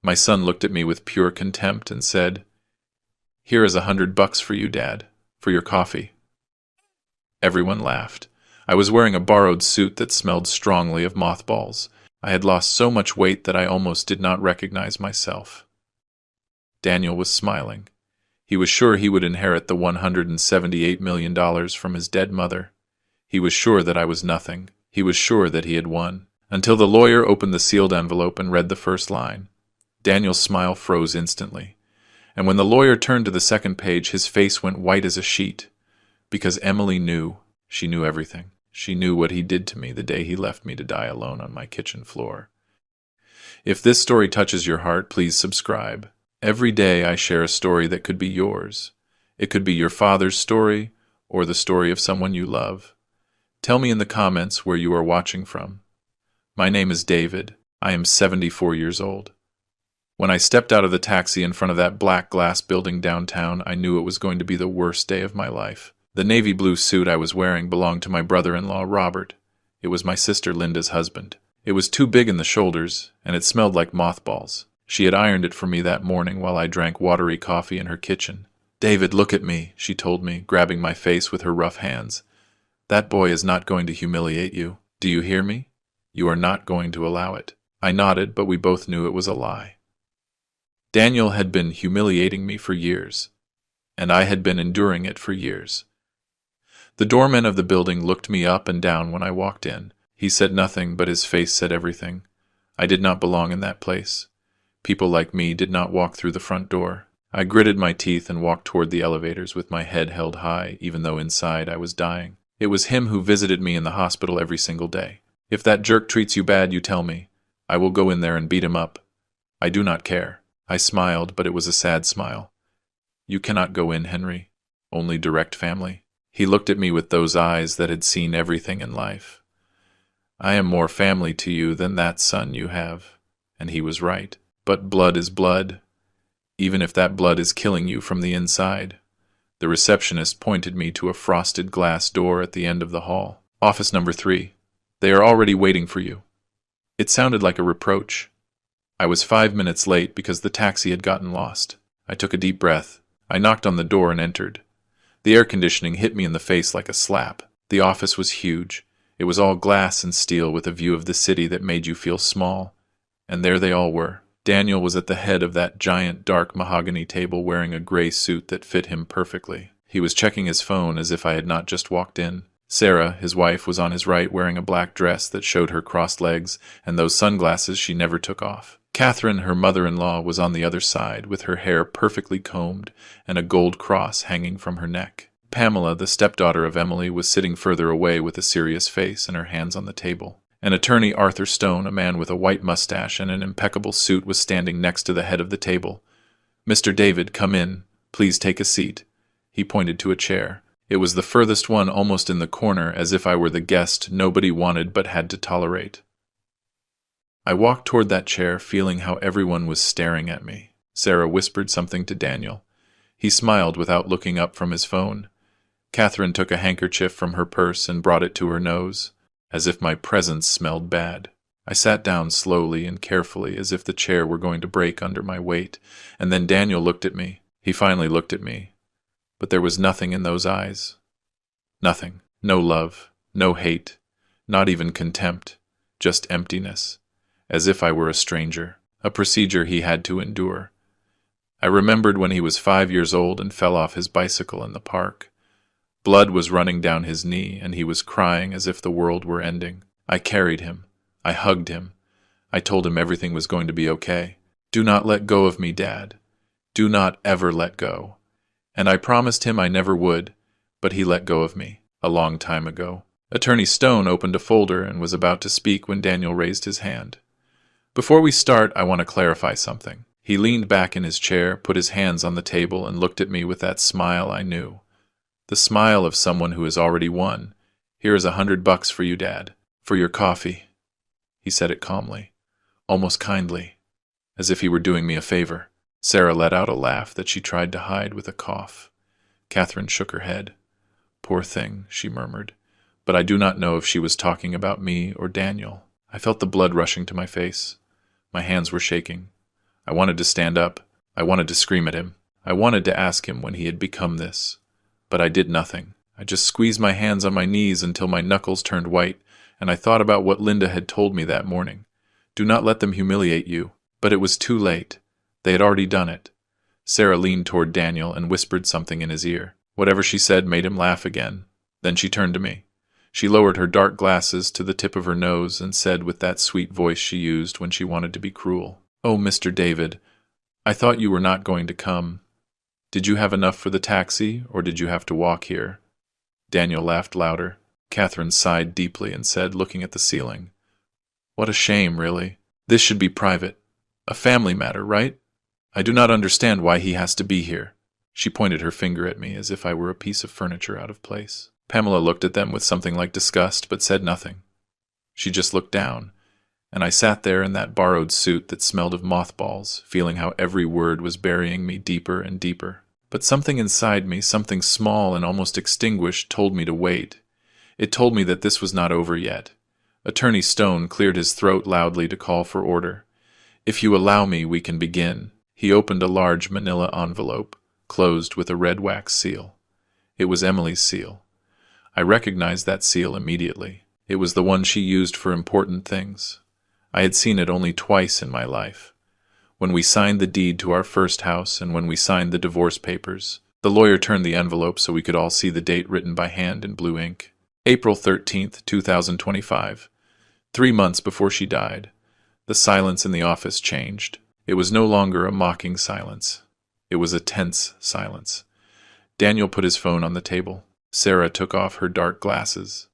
My son looked at me with pure contempt and said, "Here is $100 for you, Dad, for your coffee." Everyone laughed. I was wearing a borrowed suit that smelled strongly of mothballs. I had lost so much weight that I almost did not recognize myself. Daniel was smiling. He was sure he would inherit the $178 million from his dead mother. He was sure that I was nothing. He was sure that he had won. Until the lawyer opened the sealed envelope and read the first line. Daniel's smile froze instantly. And when the lawyer turned to the second page, his face went white as a sheet. Because Emily knew. She knew everything. She knew what he did to me the day he left me to die alone on my kitchen floor. If this story touches your heart, please subscribe. Every day I share a story that could be yours. It could be your father's story or the story of someone you love. Tell me in the comments where you are watching from. My name is David. I am 74 years old. When I stepped out of the taxi in front of that black glass building downtown, I knew it was going to be the worst day of my life. The navy blue suit I was wearing belonged to my brother-in-law, Robert. It was my sister Linda's husband. It was too big in the shoulders, and it smelled like mothballs. She had ironed it for me that morning while I drank watery coffee in her kitchen. "David, look at me," she told me, grabbing my face with her rough hands. "That boy is not going to humiliate you. Do you hear me? You are not going to allow it." I nodded, but we both knew it was a lie. Daniel had been humiliating me for years, and I had been enduring it for years. The doorman of the building looked me up and down when I walked in. He said nothing, but his face said everything. I did not belong in that place. People like me did not walk through the front door. I gritted my teeth and walked toward the elevators with my head held high, even though inside I was dying. It was him who visited me in the hospital every single day. "If that jerk treats you bad, you tell me. I will go in there and beat him up. I do not care." I smiled, but it was a sad smile. "You cannot go in, Henry. Only direct family." He looked at me with those eyes that had seen everything in life. "I am more family to you than that son you have." And he was right. But blood is blood, even if that blood is killing you from the inside. The receptionist pointed me to a frosted glass door at the end of the hall. "Office number 3. They are already waiting for you." It sounded like a reproach. I was 5 minutes late because the taxi had gotten lost. I took a deep breath. I knocked on the door and entered. The air conditioning hit me in the face like a slap. The office was huge. It was all glass and steel with a view of the city that made you feel small. And there they all were. Daniel was at the head of that giant dark mahogany table wearing a gray suit that fit him perfectly. He was checking his phone as if I had not just walked in. Sarah, his wife, was on his right wearing a black dress that showed her crossed legs and those sunglasses she never took off. Catherine, her mother-in-law, was on the other side with her hair perfectly combed and a gold cross hanging from her neck. Pamela, the stepdaughter of Emily, was sitting further away with a serious face and her hands on the table. An attorney, Arthur Stone, a man with a white mustache and an impeccable suit, was standing next to the head of the table. "Mr. David, come in. Please take a seat." He pointed to a chair. It was the furthest one, almost in the corner, as if I were the guest nobody wanted but had to tolerate. I walked toward that chair, feeling how everyone was staring at me. Sarah whispered something to Daniel. He smiled without looking up from his phone. Catherine took a handkerchief from her purse and brought it to her nose, as if my presence smelled bad. I sat down slowly and carefully, as if the chair were going to break under my weight, and then Daniel looked at me. He finally looked at me. But there was nothing in those eyes. Nothing. No love. No hate. Not even contempt. Just emptiness. As if I were a stranger. A procedure he had to endure. I remembered when he was 5 years old and fell off his bicycle in the park. Blood was running down his knee, and he was crying as if the world were ending. I carried him. I hugged him. I told him everything was going to be okay. "Do not let go of me, Dad. Do not ever let go." And I promised him I never would, but he let go of me, a long time ago. Attorney Stone opened a folder and was about to speak when Daniel raised his hand. "Before we start, I want to clarify something." He leaned back in his chair, put his hands on the table, and looked at me with that smile I knew. The smile of someone who has already won. "Here is $100 for you, Dad. For your coffee." He said it calmly, almost kindly, as if he were doing me a favor. Sarah let out a laugh that she tried to hide with a cough. Catherine shook her head. "Poor thing," she murmured, but I do not know if she was talking about me or Daniel. I felt the blood rushing to my face. My hands were shaking. I wanted to stand up. I wanted to scream at him. I wanted to ask him when he had become this. But I did nothing. I just squeezed my hands on my knees until my knuckles turned white, and I thought about what Linda had told me that morning. Do not let them humiliate you. But it was too late. They had already done it. Sarah leaned toward Daniel and whispered something in his ear. Whatever she said made him laugh again. Then she turned to me. She lowered her dark glasses to the tip of her nose and said with that sweet voice she used when she wanted to be cruel, "Oh, Mr. David, I thought you were not going to come. Did you have enough for the taxi, or did you have to walk here?" Daniel laughed louder. Catherine sighed deeply and said, looking at the ceiling, "What a shame, really. This should be private. A family matter, right? I do not understand why he has to be here." She pointed her finger at me as if I were a piece of furniture out of place. Pamela looked at them with something like disgust, but said nothing. She just looked down, and I sat there in that borrowed suit that smelled of mothballs, feeling how every word was burying me deeper and deeper. But something inside me, something small and almost extinguished, told me to wait. It told me that this was not over yet. Attorney Stone cleared his throat loudly to call for order. "If you allow me, we can begin." He opened a large manila envelope, closed with a red wax seal. It was Emily's seal. I recognized that seal immediately. It was the one she used for important things. I had seen it only twice in my life. When we signed the deed to our first house and when we signed the divorce papers. The lawyer turned the envelope so we could all see the date written by hand in blue ink. April 13th, 2025. 3 months before she died. The silence in the office changed. It was no longer a mocking silence. It was a tense silence. Daniel put his phone on the table. Sarah took off her dark glasses.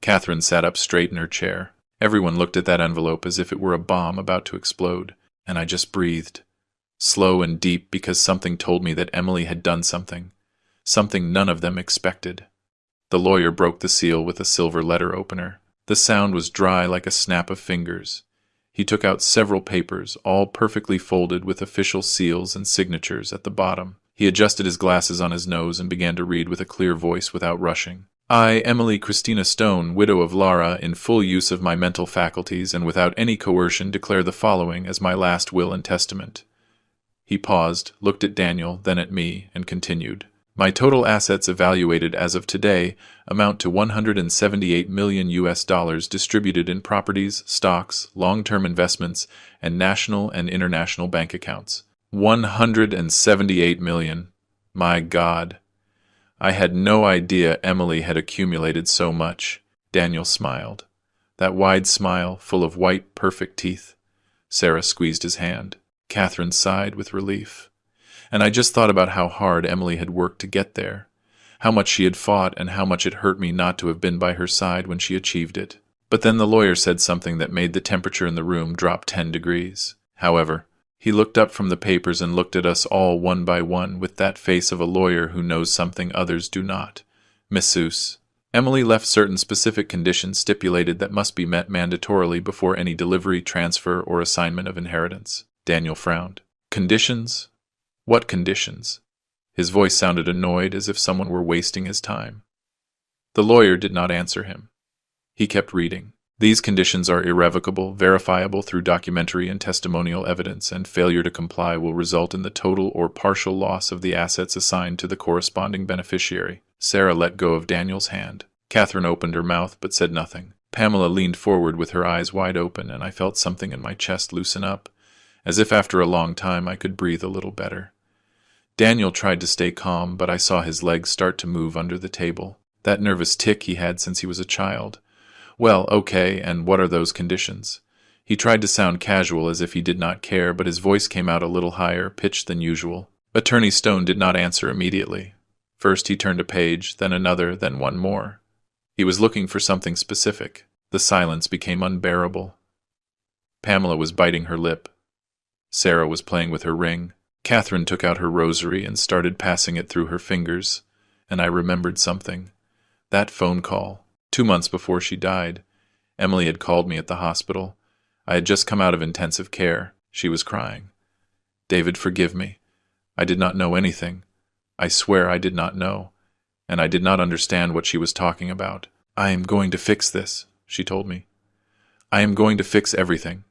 Catherine sat up straight in her chair. Everyone looked at that envelope as if it were a bomb about to explode, and I just breathed. Slow and deep because something told me that Emily had done something. Something none of them expected. The lawyer broke the seal with a silver letter opener. The sound was dry like a snap of fingers. He took out several papers, all perfectly folded with official seals and signatures at the bottom. He adjusted his glasses on his nose and began to read with a clear voice without rushing. "I, Emily Christina Stone, widow of Lara, in full use of my mental faculties and without any coercion, declare the following as my last will and testament." He paused, looked at Daniel, then at me, and continued. "My total assets evaluated as of today amount to $178 million distributed in properties, stocks, long-term investments, and national and international bank accounts. 178 million. My God. I had no idea Emily had accumulated so much." Daniel smiled. That wide smile, full of white, perfect teeth. Sarah squeezed his hand. Catherine sighed with relief. And I just thought about how hard Emily had worked to get there, how much she had fought and how much it hurt me not to have been by her side when she achieved it. But then the lawyer said something that made the temperature in the room drop 10 degrees. However, he looked up from the papers and looked at us all one by one with that face of a lawyer who knows something others do not. "Missus, Emily left certain specific conditions stipulated that must be met mandatorily before any delivery, transfer, or assignment of inheritance." Daniel frowned. "Conditions? What conditions?" His voice sounded annoyed, as if someone were wasting his time. The lawyer did not answer him. He kept reading. "These conditions are irrevocable, verifiable through documentary and testimonial evidence, and failure to comply will result in the total or partial loss of the assets assigned to the corresponding beneficiary." Sarah let go of Daniel's hand. Catherine opened her mouth but said nothing. Pamela leaned forward with her eyes wide open, and I felt something in my chest loosen up, as if after a long time I could breathe a little better. Daniel tried to stay calm, but I saw his legs start to move under the table. That nervous tic he had since he was a child. "Well, okay, and what are those conditions?" He tried to sound casual as if he did not care, but his voice came out a little higher pitched than usual. Attorney Stone did not answer immediately. First he turned a page, then another, then one more. He was looking for something specific. The silence became unbearable. Pamela was biting her lip. Sarah was playing with her ring. Catherine took out her rosary and started passing it through her fingers, and I remembered something. That phone call. 2 months before she died. Emily had called me at the hospital. I had just come out of intensive care. She was crying. "David, forgive me. I did not know anything. I swear I did not know. And I did not understand what she was talking about. I am going to fix this," she told me. "I am going to fix everything."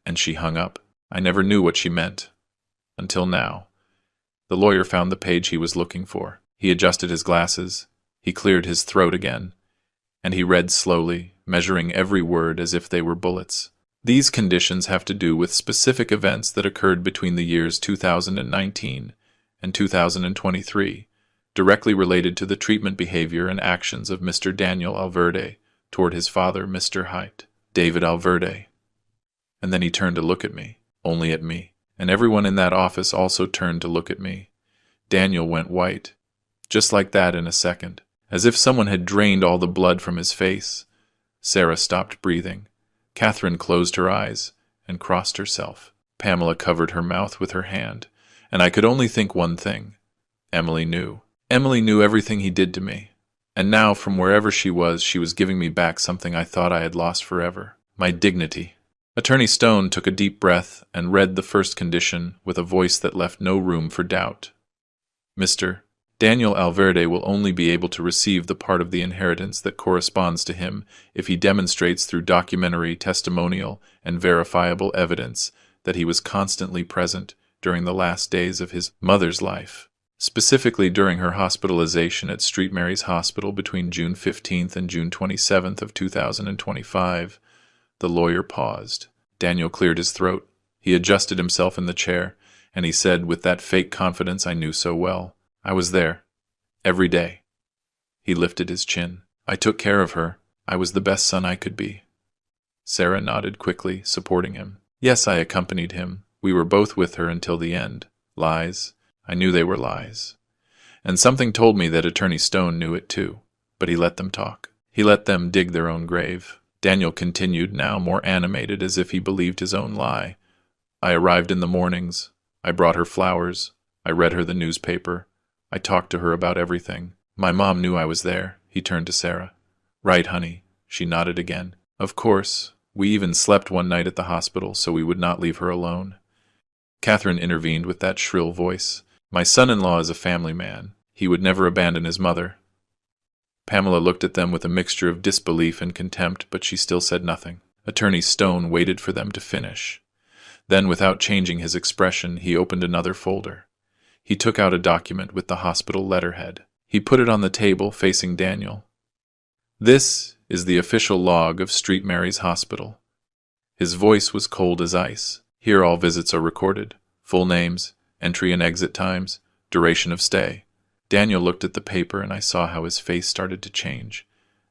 And she hung up. I never knew what she meant. Until now. The lawyer found the page he was looking for. He adjusted his glasses. He cleared his throat again. And he read slowly, measuring every word as if they were bullets. These conditions have to do with specific events that occurred between the years 2019 and 2023, directly related to the treatment behavior and actions of Mr. Daniel Alverde toward his father, Mr. Height, David Alverde. And then he turned to look at me, only at me, and everyone in that office also turned to look at me. Daniel went white, just like that in a second, as if someone had drained all the blood from his face. Sarah stopped breathing. Catherine closed her eyes and crossed herself. Pamela covered her mouth with her hand, and I could only think one thing. Emily knew. Emily knew everything he did to me. And now, from wherever she was giving me back something I thought I had lost forever. My dignity. Attorney Stone took a deep breath and read the first condition with a voice that left no room for doubt. Mr. Daniel Alverde will only be able to receive the part of the inheritance that corresponds to him if he demonstrates through documentary, testimonial, and verifiable evidence that he was constantly present during the last days of his mother's life, specifically during her hospitalization at St. Mary's Hospital between June 15th and June 27th of 2025. The lawyer paused. Daniel cleared his throat. He adjusted himself in the chair, and he said with that fake confidence I knew so well, I was there. Every day. He lifted his chin. I took care of her. I was the best son I could be. Sarah nodded quickly, supporting him. Yes, I accompanied him. We were both with her until the end. Lies. I knew they were lies. And something told me that Attorney Stone knew it too. But he let them talk. He let them dig their own grave. Daniel continued, now more animated, as if he believed his own lie. I arrived in the mornings. I brought her flowers. I read her the newspaper. I talked to her about everything. My mom knew I was there. He turned to Sarah. Right, honey. She nodded again. Of course. We even slept one night at the hospital so we would not leave her alone. Catherine intervened with that shrill voice. My son-in-law is a family man. He would never abandon his mother. Pamela looked at them with a mixture of disbelief and contempt, but she still said nothing. Attorney Stone waited for them to finish. Then, without changing his expression, he opened another folder. He took out a document with the hospital letterhead. He put it on the table facing Daniel. This is the official log of St. Mary's Hospital. His voice was cold as ice. Here all visits are recorded. Full names, entry and exit times, duration of stay. Daniel looked at the paper and I saw how his face started to change,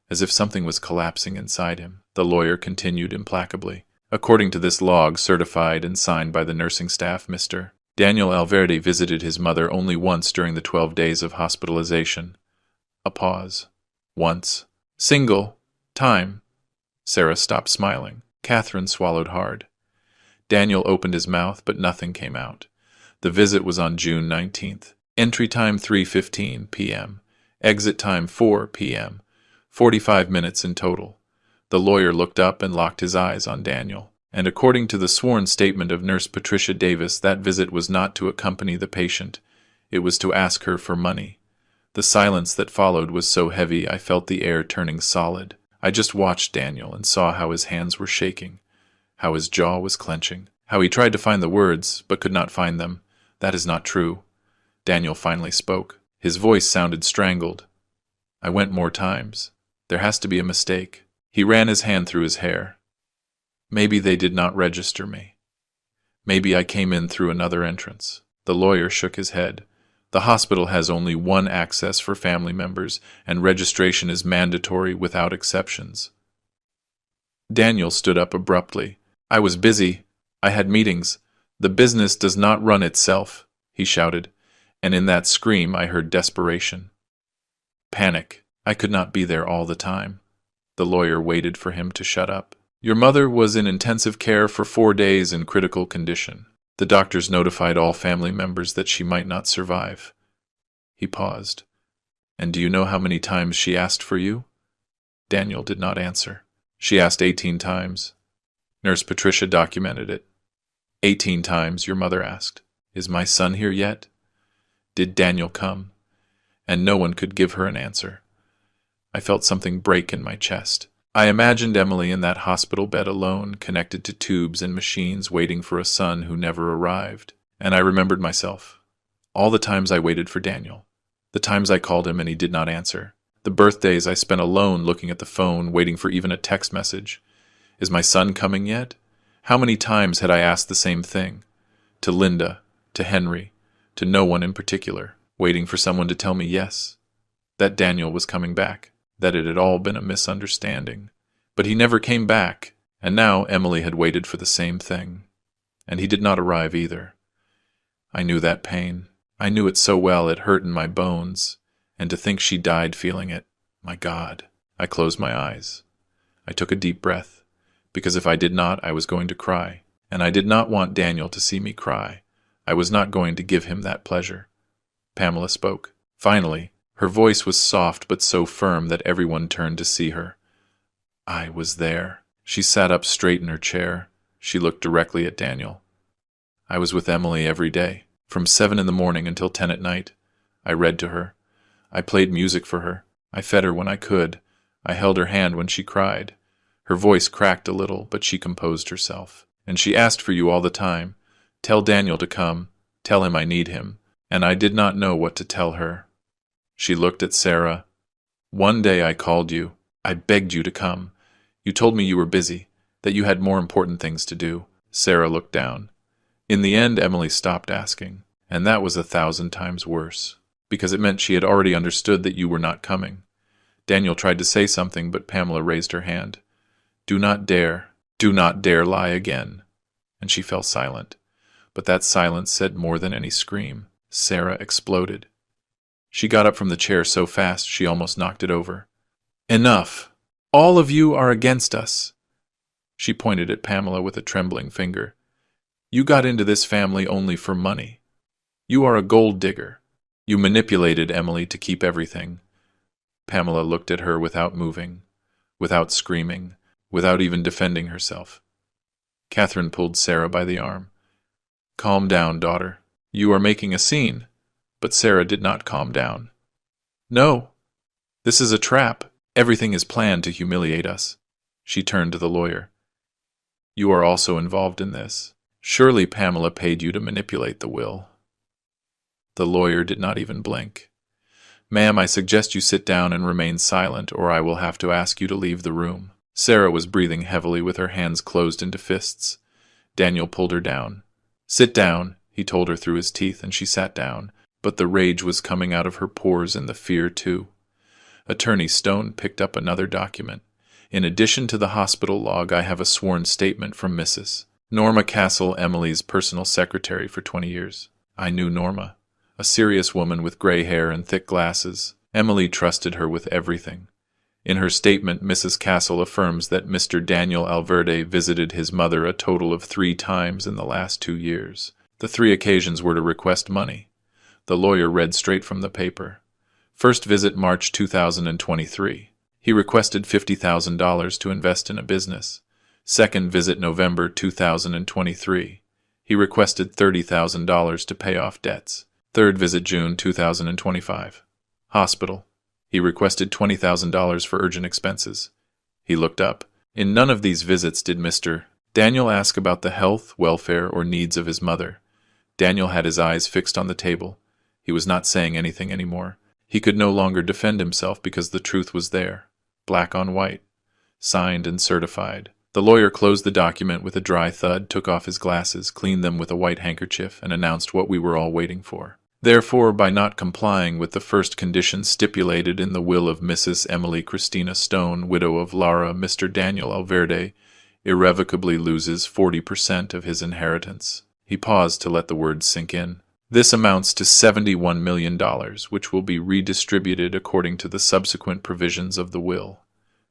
as if something was collapsing inside him. The lawyer continued implacably. According to this log, certified and signed by the nursing staff, Mr. Daniel Alverde visited his mother only once during the 12 days of hospitalization. A pause. Once. Single. Time. Sarah stopped smiling. Catherine swallowed hard. Daniel opened his mouth, but nothing came out. The visit was on June 19th. Entry time 3:15 p.m. Exit time 4 p.m. 45 minutes in total. The lawyer looked up and locked his eyes on Daniel. And according to the sworn statement of Nurse Patricia Davis, that visit was not to accompany the patient. It was to ask her for money. The silence that followed was so heavy I felt the air turning solid. I just watched Daniel and saw how his hands were shaking, how his jaw was clenching, how he tried to find the words but could not find them. That is not true. Daniel finally spoke. His voice sounded strangled. I went more times. There has to be a mistake. He ran his hand through his hair. Maybe they did not register me. Maybe I came in through another entrance. The lawyer shook his head. The hospital has only one access for family members, and registration is mandatory without exceptions. Daniel stood up abruptly. I was busy. I had meetings. The business does not run itself, he shouted, and in that scream I heard desperation. Panic. I could not be there all the time. The lawyer waited for him to shut up. Your mother was in intensive care for 4 days in critical condition. The doctors notified all family members that she might not survive. He paused. And do you know how many times she asked for you? Daniel did not answer. She asked 18 times. Nurse Patricia documented it. 18 times, your mother asked, Is my son here yet? Did Daniel come? And no one could give her an answer. I felt something break in my chest. I imagined Emily in that hospital bed alone, connected to tubes and machines, waiting for a son who never arrived. And I remembered myself. All the times I waited for Daniel. The times I called him and he did not answer. The birthdays I spent alone looking at the phone, waiting for even a text message. Is my son coming yet? How many times had I asked the same thing? To Linda, to Henry, to no one in particular, waiting for someone to tell me yes, that Daniel was coming back, that it had all been a misunderstanding. But he never came back, and now Emily had waited for the same thing. And he did not arrive either. I knew that pain. I knew it so well it hurt in my bones, and to think she died feeling it, my God. I closed my eyes. I took a deep breath, because if I did not, I was going to cry, and I did not want Daniel to see me cry. I was not going to give him that pleasure. Pamela spoke. Finally, her voice was soft but so firm that everyone turned to see her. I was there. She sat up straight in her chair. She looked directly at Daniel. I was with Emily every day, from 7 in the morning until 10 at night. I read to her. I played music for her. I fed her when I could. I held her hand when she cried. Her voice cracked a little, but she composed herself. And she asked for you all the time. Tell Daniel to come. Tell him I need him. And I did not know what to tell her. She looked at Sarah. One day I called you. I begged you to come. You told me you were busy, that you had more important things to do. Sarah looked down. In the end, Emily stopped asking, and that was 1,000 times worse, because it meant she had already understood that you were not coming. Daniel tried to say something, but Pamela raised her hand. Do not dare lie again. And she fell silent. But that silence said more than any scream. Sarah exploded. She got up from the chair so fast she almost knocked it over. Enough! All of you are against us. She pointed at Pamela with a trembling finger. You got into this family only for money. You are a gold digger. You manipulated Emily to keep everything. Pamela looked at her without moving, without screaming, without even defending herself. Catherine pulled Sarah by the arm. Calm down, daughter. You are making a scene. But Sarah did not calm down. No. This is a trap. Everything is planned to humiliate us. She turned to the lawyer. You are also involved in this. Surely Pamela paid you to manipulate the will. The lawyer did not even blink. Ma'am, I suggest you sit down and remain silent, or I will have to ask you to leave the room. Sarah was breathing heavily with her hands closed into fists. Daniel pulled her down. Sit down, he told her through his teeth, and she sat down. But the rage was coming out of her pores and the fear too. Attorney Stone picked up another document. In addition to the hospital log, I have a sworn statement from Mrs. Norma Castle, Emily's personal secretary for 20 years. I knew Norma, a serious woman with gray hair and thick glasses. Emily trusted her with everything. In her statement, Mrs. Castle affirms that Mr. Daniel Alverde visited his mother a total of 3 times in the last 2 years. The 3 occasions were to request money. The lawyer read straight from the paper. First visit March 2023. He requested $50,000 to invest in a business. Second visit November 2023. He requested $30,000 to pay off debts. Third visit June 2025. Hospital. He requested $20,000 for urgent expenses. He looked up. In none of these visits did Mr. Daniel ask about the health, welfare, or needs of his mother. Daniel had his eyes fixed on the table. He was not saying anything anymore. He could no longer defend himself because the truth was there, black on white, signed and certified. The lawyer closed the document with a dry thud, took off his glasses, cleaned them with a white handkerchief, and announced what we were all waiting for. Therefore, by not complying with the first condition stipulated in the will of Mrs. Emily Christina Stone, widow of Lara, Mr. Daniel Alverde irrevocably loses 40% of his inheritance. He paused to let the words sink in. This amounts to $71 million, which will be redistributed according to the subsequent provisions of the will.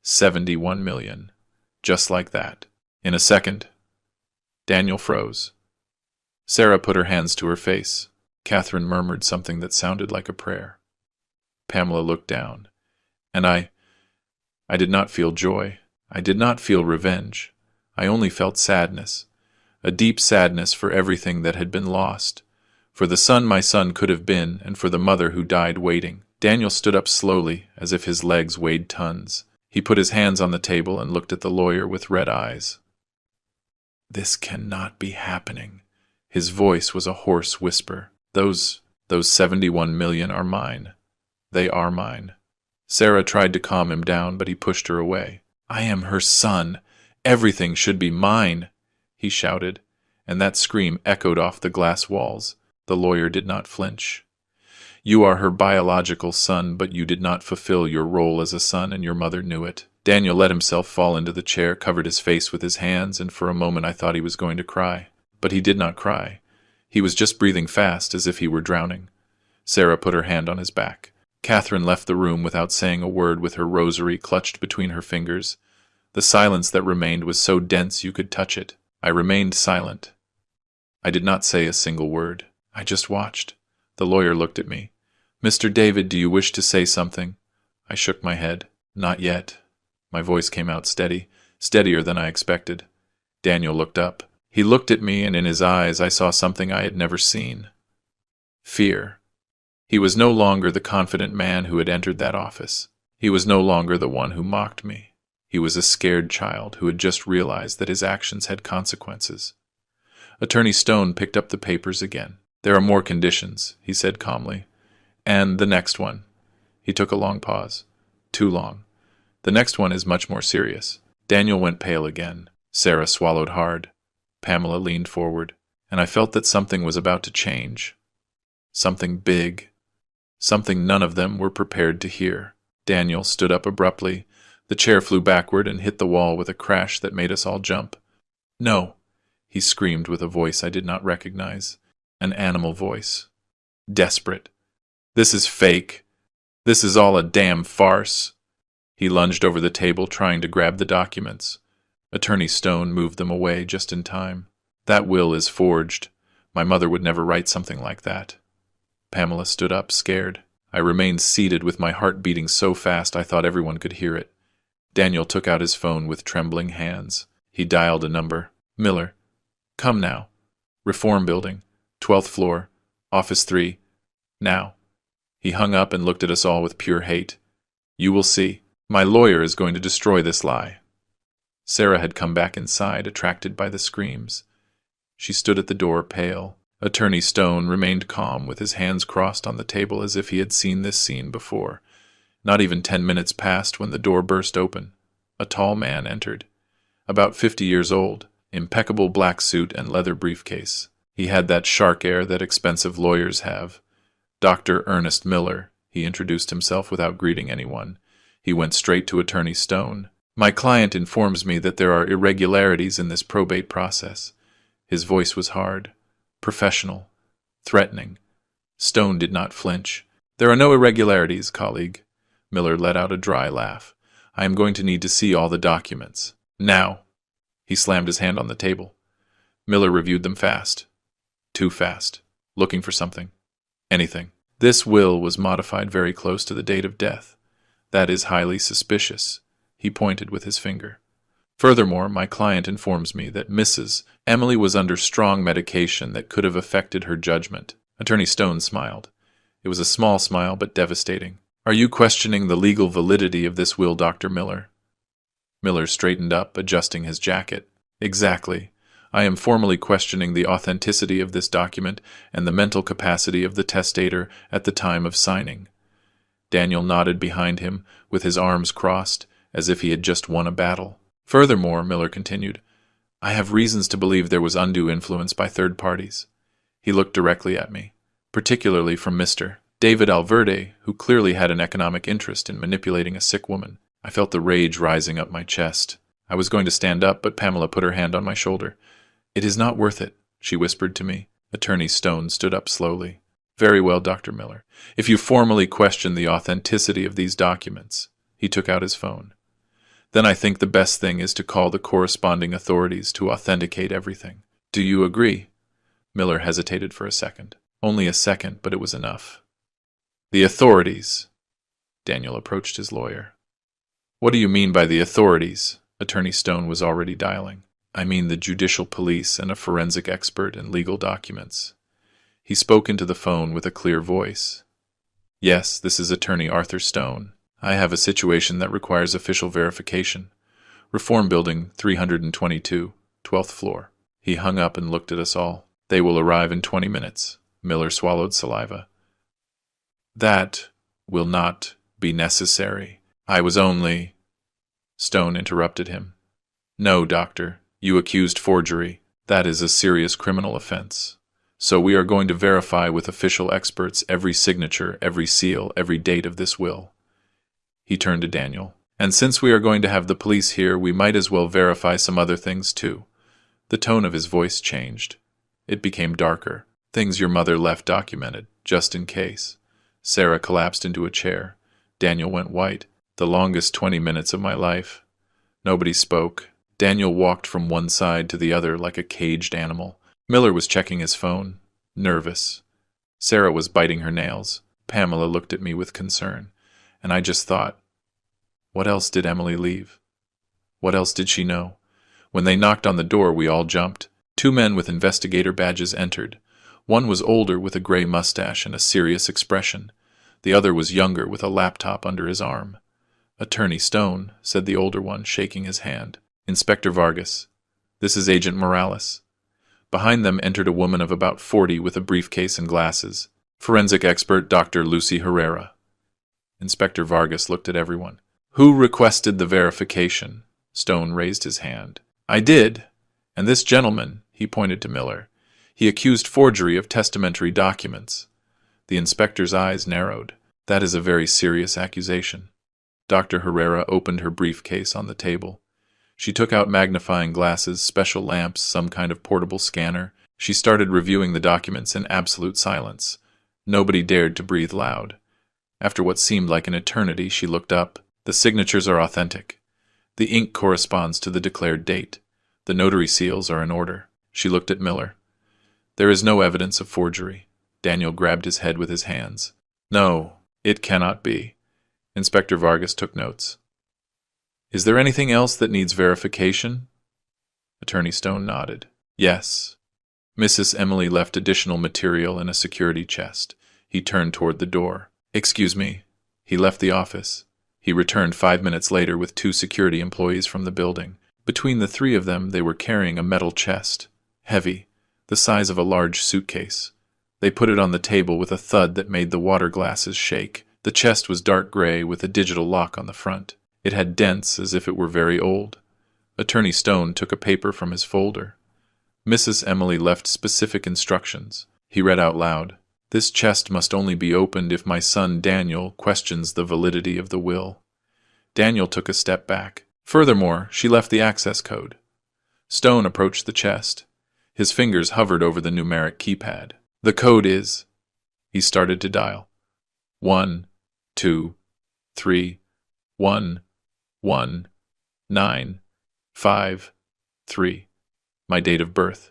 71 million. Just like that. In a second. Daniel froze. Sarah put her hands to her face. Catherine murmured something that sounded like a prayer. Pamela looked down. And I did not feel joy. I did not feel revenge. I only felt sadness. A deep sadness for everything that had been lost. For the son my son could have been, and for the mother who died waiting. Daniel stood up slowly, as if his legs weighed tons. He put his hands on the table and looked at the lawyer with red eyes. This cannot be happening. His voice was a hoarse whisper. Those 71 million are mine. They are mine. Sarah tried to calm him down, but he pushed her away. I am her son. Everything should be mine, he shouted, and that scream echoed off the glass walls. The lawyer did not flinch. You are her biological son, but you did not fulfill your role as a son, and your mother knew it. Daniel let himself fall into the chair, covered his face with his hands, and for a moment I thought he was going to cry. But he did not cry. He was just breathing fast, as if he were drowning. Sarah put her hand on his back. Catherine left the room without saying a word, with her rosary clutched between her fingers. The silence that remained was so dense you could touch it. I remained silent. I did not say a single word. I just watched. The lawyer looked at me. Mr. David, do you wish to say something? I shook my head. Not yet. My voice came out steady, steadier than I expected. Daniel looked up. He looked at me, and in his eyes I saw something I had never seen. Fear. He was no longer the confident man who had entered that office. He was no longer the one who mocked me. He was a scared child who had just realized that his actions had consequences. Attorney Stone picked up the papers again. There are more conditions, he said calmly. And the next one. He took a long pause. Too long. The next one is much more serious. Daniel went pale again. Sarah swallowed hard. Pamela leaned forward, and I felt that something was about to change. Something big. Something none of them were prepared to hear. Daniel stood up abruptly. The chair flew backward and hit the wall with a crash that made us all jump. No, he screamed with a voice I did not recognize. An animal voice. Desperate. This is fake. This is all a damn farce. He lunged over the table, trying to grab the documents. Attorney Stone moved them away just in time. That will is forged. My mother would never write something like that. Pamela stood up, scared. I remained seated with my heart beating so fast I thought everyone could hear it. Daniel took out his phone with trembling hands. He dialed a number. Miller. Come now. Reform Building. 12th floor. Office 3. Now. He hung up and looked at us all with pure hate. You will see. My lawyer is going to destroy this lie. Sarah had come back inside, attracted by the screams. She stood at the door, pale. Attorney Stone remained calm, with his hands crossed on the table as if he had seen this scene before. Not even 10 minutes passed when the door burst open. A tall man entered. About 50 years old, impeccable black suit and leather briefcase. He had that shark air that expensive lawyers have. Dr. Ernest Miller, he introduced himself without greeting anyone. He went straight to Attorney Stone. My client informs me that there are irregularities in this probate process. His voice was hard, professional, threatening. Stone did not flinch. There are no irregularities, colleague. Miller let out a dry laugh. I am going to need to see all the documents. Now. He slammed his hand on the table. Miller reviewed them fast. Too fast. Looking for something. Anything. This will was modified very close to the date of death. That is highly suspicious. He pointed with his finger. Furthermore, my client informs me that Mrs. Emily was under strong medication that could have affected her judgment. Attorney Stone smiled. It was a small smile, but devastating. Are you questioning the legal validity of this will, Dr. Miller? Miller straightened up, adjusting his jacket. Exactly. I am formally questioning the authenticity of this document and the mental capacity of the testator at the time of signing. Daniel nodded behind him, with his arms crossed, as if he had just won a battle. Furthermore, Miller continued, I have reasons to believe there was undue influence by third parties. He looked directly at me, particularly from Mr. David Alverde, who clearly had an economic interest in manipulating a sick woman. I felt the rage rising up my chest. I was going to stand up, but Pamela put her hand on my shoulder. It is not worth it, she whispered to me. Attorney Stone stood up slowly. Very well, Dr. Miller. If you formally question the authenticity of these documents, he took out his phone. Then I think the best thing is to call the corresponding authorities to authenticate everything. Do you agree? Miller hesitated for a second. Only a second, but it was enough. The authorities. Daniel approached his lawyer. What do you mean by the authorities? Attorney Stone was already dialing. I mean the judicial police and a forensic expert in legal documents. He spoke into the phone with a clear voice. Yes, this is Attorney Arthur Stone. I have a situation that requires official verification. Reform Building 322, 12th floor. He hung up and looked at us all. They will arrive in 20 minutes. Miller swallowed saliva. That will not be necessary. I was only... Stone interrupted him. No, doctor. You accused forgery. That is a serious criminal offense. So we are going to verify with official experts every signature, every seal, every date of this will. He turned to Daniel. And since we are going to have the police here, we might as well verify some other things too. The tone of his voice changed. It became darker. Things your mother left documented, just in case. Sarah collapsed into a chair. Daniel went white. The longest 20 minutes of my life. Nobody spoke. Daniel walked from one side to the other like a caged animal. Miller was checking his phone, nervous. Sarah was biting her nails. Pamela looked at me with concern. And I just thought, what else did Emily leave? What else did she know? When they knocked on the door, we all jumped. 2 men with investigator badges entered. One was older with a gray mustache and a serious expression. The other was younger with a laptop under his arm. Attorney Stone, said the older one, shaking his hand. Inspector Vargas. This is Agent Morales. Behind them entered a woman of about 40 with a briefcase and glasses. Forensic expert Dr. Lucy Herrera. Inspector Vargas looked at everyone. Who requested the verification? Stone raised his hand. I did. And this gentleman, he pointed to Miller. He accused forgery of testamentary documents. The inspector's eyes narrowed. That is a very serious accusation. Dr. Herrera opened her briefcase on the table. She took out magnifying glasses, special lamps, some kind of portable scanner. She started reviewing the documents in absolute silence. Nobody dared to breathe loud. After what seemed like an eternity, she looked up. The signatures are authentic. The ink corresponds to the declared date. The notary seals are in order. She looked at Miller. There is no evidence of forgery. Daniel grabbed his head with his hands. No, it cannot be. Inspector Vargas took notes. Is there anything else that needs verification? Attorney Stone nodded. Yes. Mrs. Emily left additional material in a security chest. He turned toward the door. Excuse me. He left the office. He returned 5 minutes later with 2 security employees from the building. Between the 3 of them, they were carrying a metal chest. Heavy, the size of a large suitcase. They put it on the table with a thud that made the water glasses shake. The chest was dark gray with a digital lock on the front. It had dents as if it were very old. Attorney Stone took a paper from his folder. Mrs. Emily left specific instructions. He read out loud. This chest must only be opened if my son Daniel questions the validity of the will. Daniel took a step back. Furthermore, she left the access code. Stone approached the chest. His fingers hovered over the numeric keypad. The code is... He started to dial. 1, 2, 3, 1, 1, 9, 5, 3. My date of birth.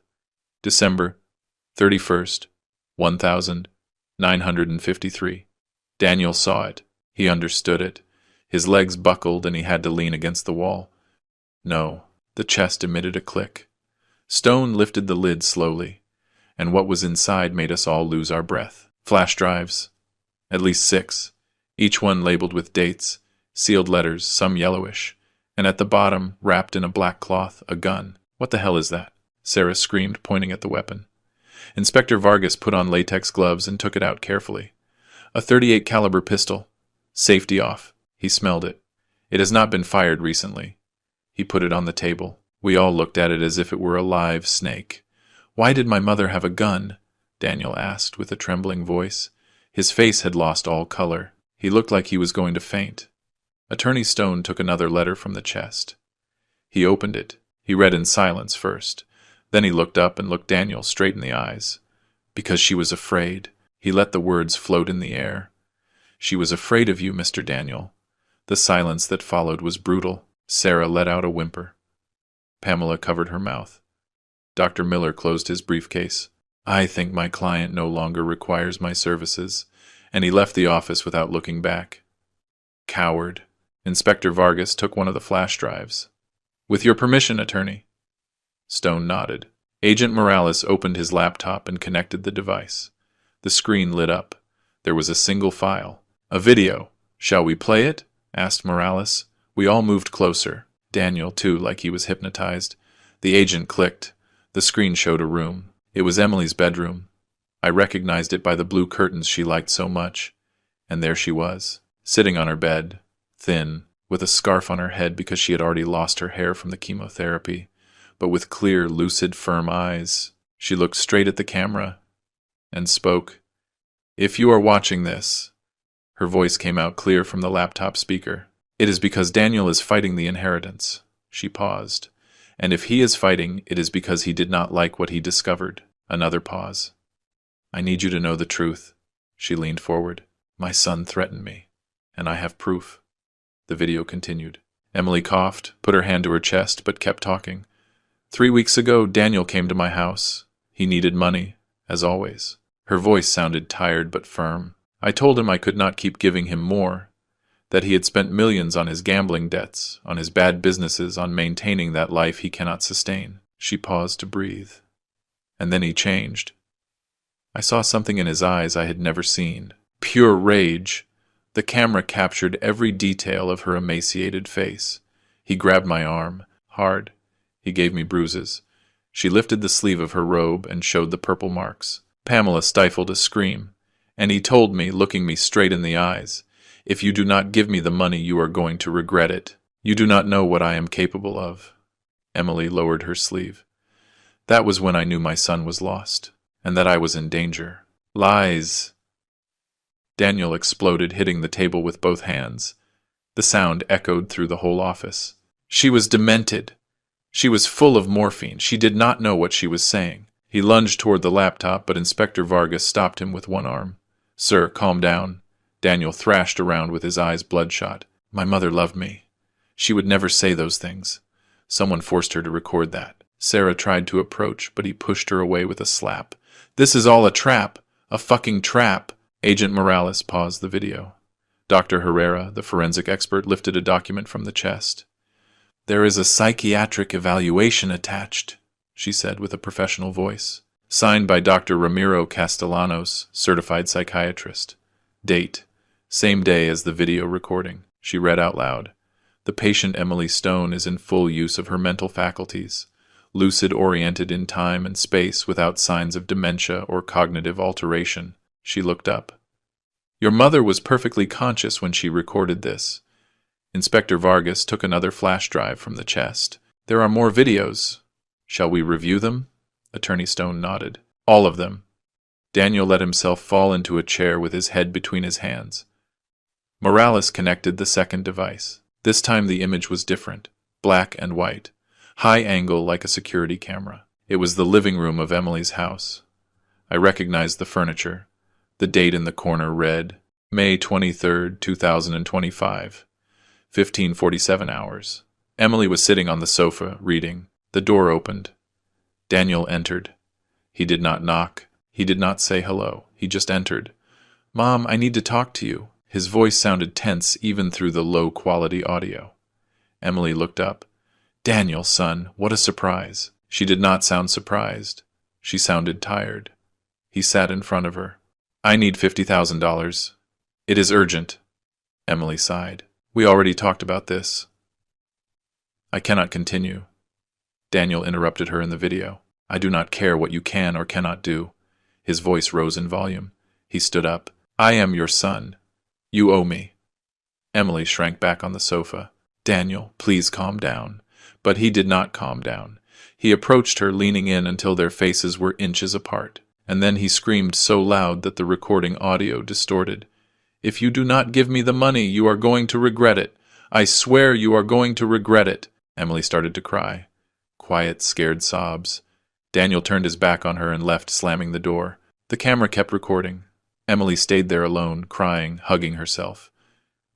December 31st, 1953. Daniel saw it. He understood it. His legs buckled and he had to lean against the wall. No, the chest emitted a click. Stone lifted the lid slowly, and what was inside made us all lose our breath. Flash drives. At least 6, each one labeled with dates, sealed letters, some yellowish, and at the bottom, wrapped in a black cloth, a gun. What the hell is that? Sarah screamed, pointing at the weapon. Inspector Vargas put on latex gloves and took it out carefully. A .38 caliber pistol. Safety off. He smelled it. It has not been fired recently. He put it on the table. We all looked at it as if it were a live snake. Why did my mother have a gun? Daniel asked with a trembling voice. His face had lost all color. He looked like he was going to faint. Attorney Stone took another letter from the chest. He opened it. He read in silence first. Then he looked up and looked Daniel straight in the eyes. Because she was afraid. He let the words float in the air. She was afraid of you, Mr. Daniel. The silence that followed was brutal. Sarah let out a whimper. Pamela covered her mouth. Dr. Miller closed his briefcase. I think my client no longer requires my services, and he left the office without looking back. Coward. Inspector Vargas took one of the flash drives. With your permission, attorney. Stone nodded. Agent Morales opened his laptop and connected the device. The screen lit up. There was a single file. A video. Shall we play it? Asked Morales. We all moved closer. Daniel, too, like he was hypnotized. The agent clicked. The screen showed a room. It was Emily's bedroom. I recognized it by the blue curtains she liked so much. And there she was, sitting on her bed, thin, with a scarf on her head because she had already lost her hair from the chemotherapy, but with clear, lucid, firm eyes. She looked straight at the camera and spoke. "If you are watching this," her voice came out clear from the laptop speaker, "it is because Daniel is fighting the inheritance." She paused. "And if he is fighting, it is because he did not like what he discovered." Another pause. "I need you to know the truth." She leaned forward. "My son threatened me, and I have proof." The video continued. Emily coughed, put her hand to her chest, but kept talking. "3 weeks ago, Daniel came to my house. He needed money, as always." Her voice sounded tired but firm. "I told him I could not keep giving him more, that he had spent millions on his gambling debts, on his bad businesses, on maintaining that life he cannot sustain." She paused to breathe. "And then he changed. I saw something in his eyes I had never seen. Pure rage. The camera captured every detail of her emaciated face. He grabbed my arm, hard. He gave me bruises. She lifted the sleeve of her robe and showed the purple marks. Pamela stifled a scream. And he told me, looking me straight in the eyes, 'If you do not give me the money, you are going to regret it. You do not know what I am capable of.'" Emily lowered her sleeve. "That was when I knew my son was lost, and that I was in danger." "Lies!" Daniel exploded, hitting the table with both hands. The sound echoed through the whole office. "She was demented. She was full of morphine. She did not know what she was saying." He lunged toward the laptop, but Inspector Vargas stopped him with one arm. "Sir, calm down." Daniel thrashed around with his eyes bloodshot. "My mother loved me. She would never say those things. Someone forced her to record that." Sarah tried to approach, but he pushed her away with a slap. "This is all a trap. A fucking trap." Agent Morales paused the video. Dr. Herrera, the forensic expert, lifted a document from the chest. "There is a psychiatric evaluation attached," she said with a professional voice. "Signed by Dr. Ramiro Castellanos, certified psychiatrist. Date: same day as the video recording." She read out loud. "The patient Emily Stone is in full use of her mental faculties, lucid, oriented in time and space without signs of dementia or cognitive alteration." She looked up. "Your mother was perfectly conscious when she recorded this." Inspector Vargas took another flash drive from the chest. "There are more videos. Shall we review them?" Attorney Stone nodded. "All of them." Daniel let himself fall into a chair with his head between his hands. Morales connected the second device. This time the image was different, black and white, high angle like a security camera. It was the living room of Emily's house. I recognized the furniture. The date in the corner read, May 23rd, 2025, 15:47 hours. Emily was sitting on the sofa, reading. The door opened. Daniel entered. He did not knock. He did not say hello. He just entered. "Mom, I need to talk to you." His voice sounded tense even through the low-quality audio. Emily looked up. "Daniel, son, what a surprise." She did not sound surprised. She sounded tired. He sat in front of her. "I need $50,000. It is urgent." Emily sighed. "We already talked about this." "I cannot continue." Daniel interrupted her in the video. "I do not care what you can or cannot do." His voice rose in volume. He stood up. "I am your son. You owe me." Emily shrank back on the sofa. "Daniel, please calm down." But he did not calm down. He approached her, leaning in until their faces were inches apart. And then he screamed so loud that the recording audio distorted. "If you do not give me the money, you are going to regret it. I swear you are going to regret it." Emily started to cry. Quiet, scared sobs. Daniel turned his back on her and left, slamming the door. The camera kept recording. Emily stayed there alone, crying, hugging herself.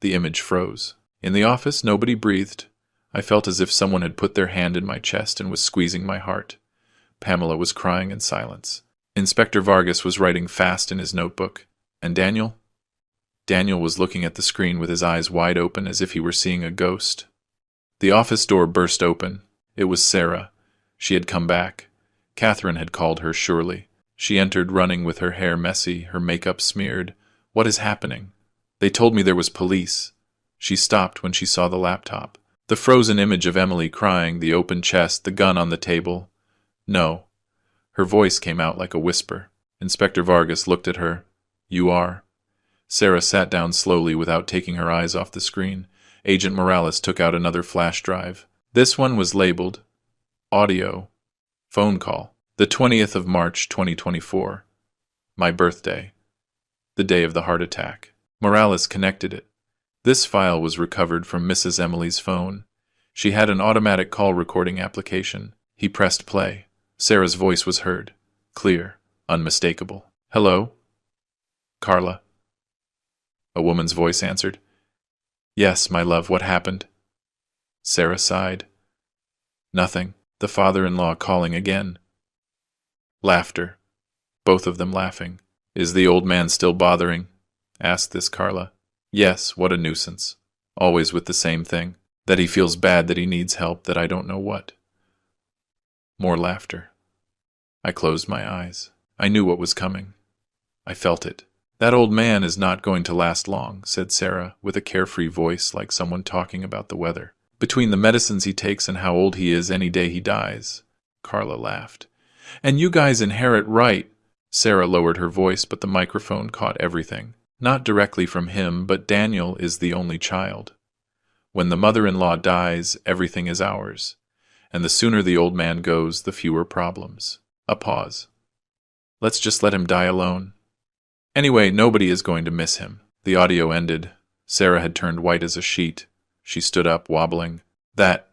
The image froze. In the office, nobody breathed. I felt as if someone had put their hand in my chest and was squeezing my heart. Pamela was crying in silence. Inspector Vargas was writing fast in his notebook. And Daniel? Daniel was looking at the screen with his eyes wide open as if he were seeing a ghost. The office door burst open. It was Sarah. She had come back. Catherine had called her, surely. She entered running with her hair messy, her makeup smeared. "What is happening?" "They told me there was police." She stopped when she saw the laptop. The frozen image of Emily crying, the open chest, the gun on the table. No. Her voice came out like a whisper. Inspector Vargas looked at her. You are? Sarah sat down slowly without taking her eyes off the screen. Agent Morales took out another flash drive. This one was labeled Audio. Phone call. The 20th of March, 2024. My birthday. The day of the heart attack. Morales connected it. This file was recovered from Mrs. Emily's phone. She had an automatic call recording application. He pressed play. Sarah's voice was heard. Clear. Unmistakable. Hello? Carla. A woman's voice answered. Yes, my love, what happened? Sarah sighed. Nothing. The father-in-law calling again. Laughter. Both of them laughing. Is the old man still bothering? Asked this Carla. Yes, what a nuisance. Always with the same thing. That he feels bad, that he needs help, that I don't know what. More laughter. I closed my eyes. I knew what was coming. I felt it. That old man is not going to last long, said Sarah, with a carefree voice like someone talking about the weather. Between the medicines he takes and how old he is, any day he dies. Carla laughed. And you guys inherit right. Sarah lowered her voice, but the microphone caught everything. Not directly from him, but Daniel is the only child. When the mother-in-law dies, everything is ours. And the sooner the old man goes, the fewer problems. A pause. Let's just let him die alone. Anyway, nobody is going to miss him. The audio ended. Sarah had turned white as a sheet. She stood up, wobbling. That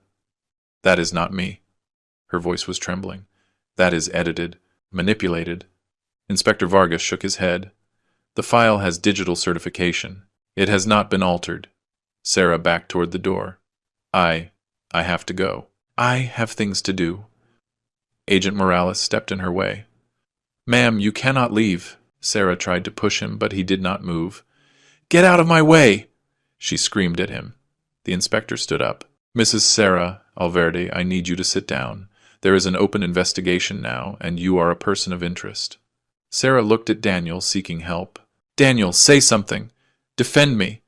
is not me. Her voice was trembling. That is edited, manipulated. Inspector Vargas shook his head. The file has digital certification. It has not been altered. Sarah backed toward the door. I have to go. I have things to do. Agent Morales stepped in her way. Ma'am, you cannot leave. Sarah tried to push him, but he did not move. Get out of my way! She screamed at him. The inspector stood up. Mrs. Sarah Alverde, I need you to sit down. There is an open investigation now, and you are a person of interest. Sarah looked at Daniel, seeking help. Daniel, say something! Defend me!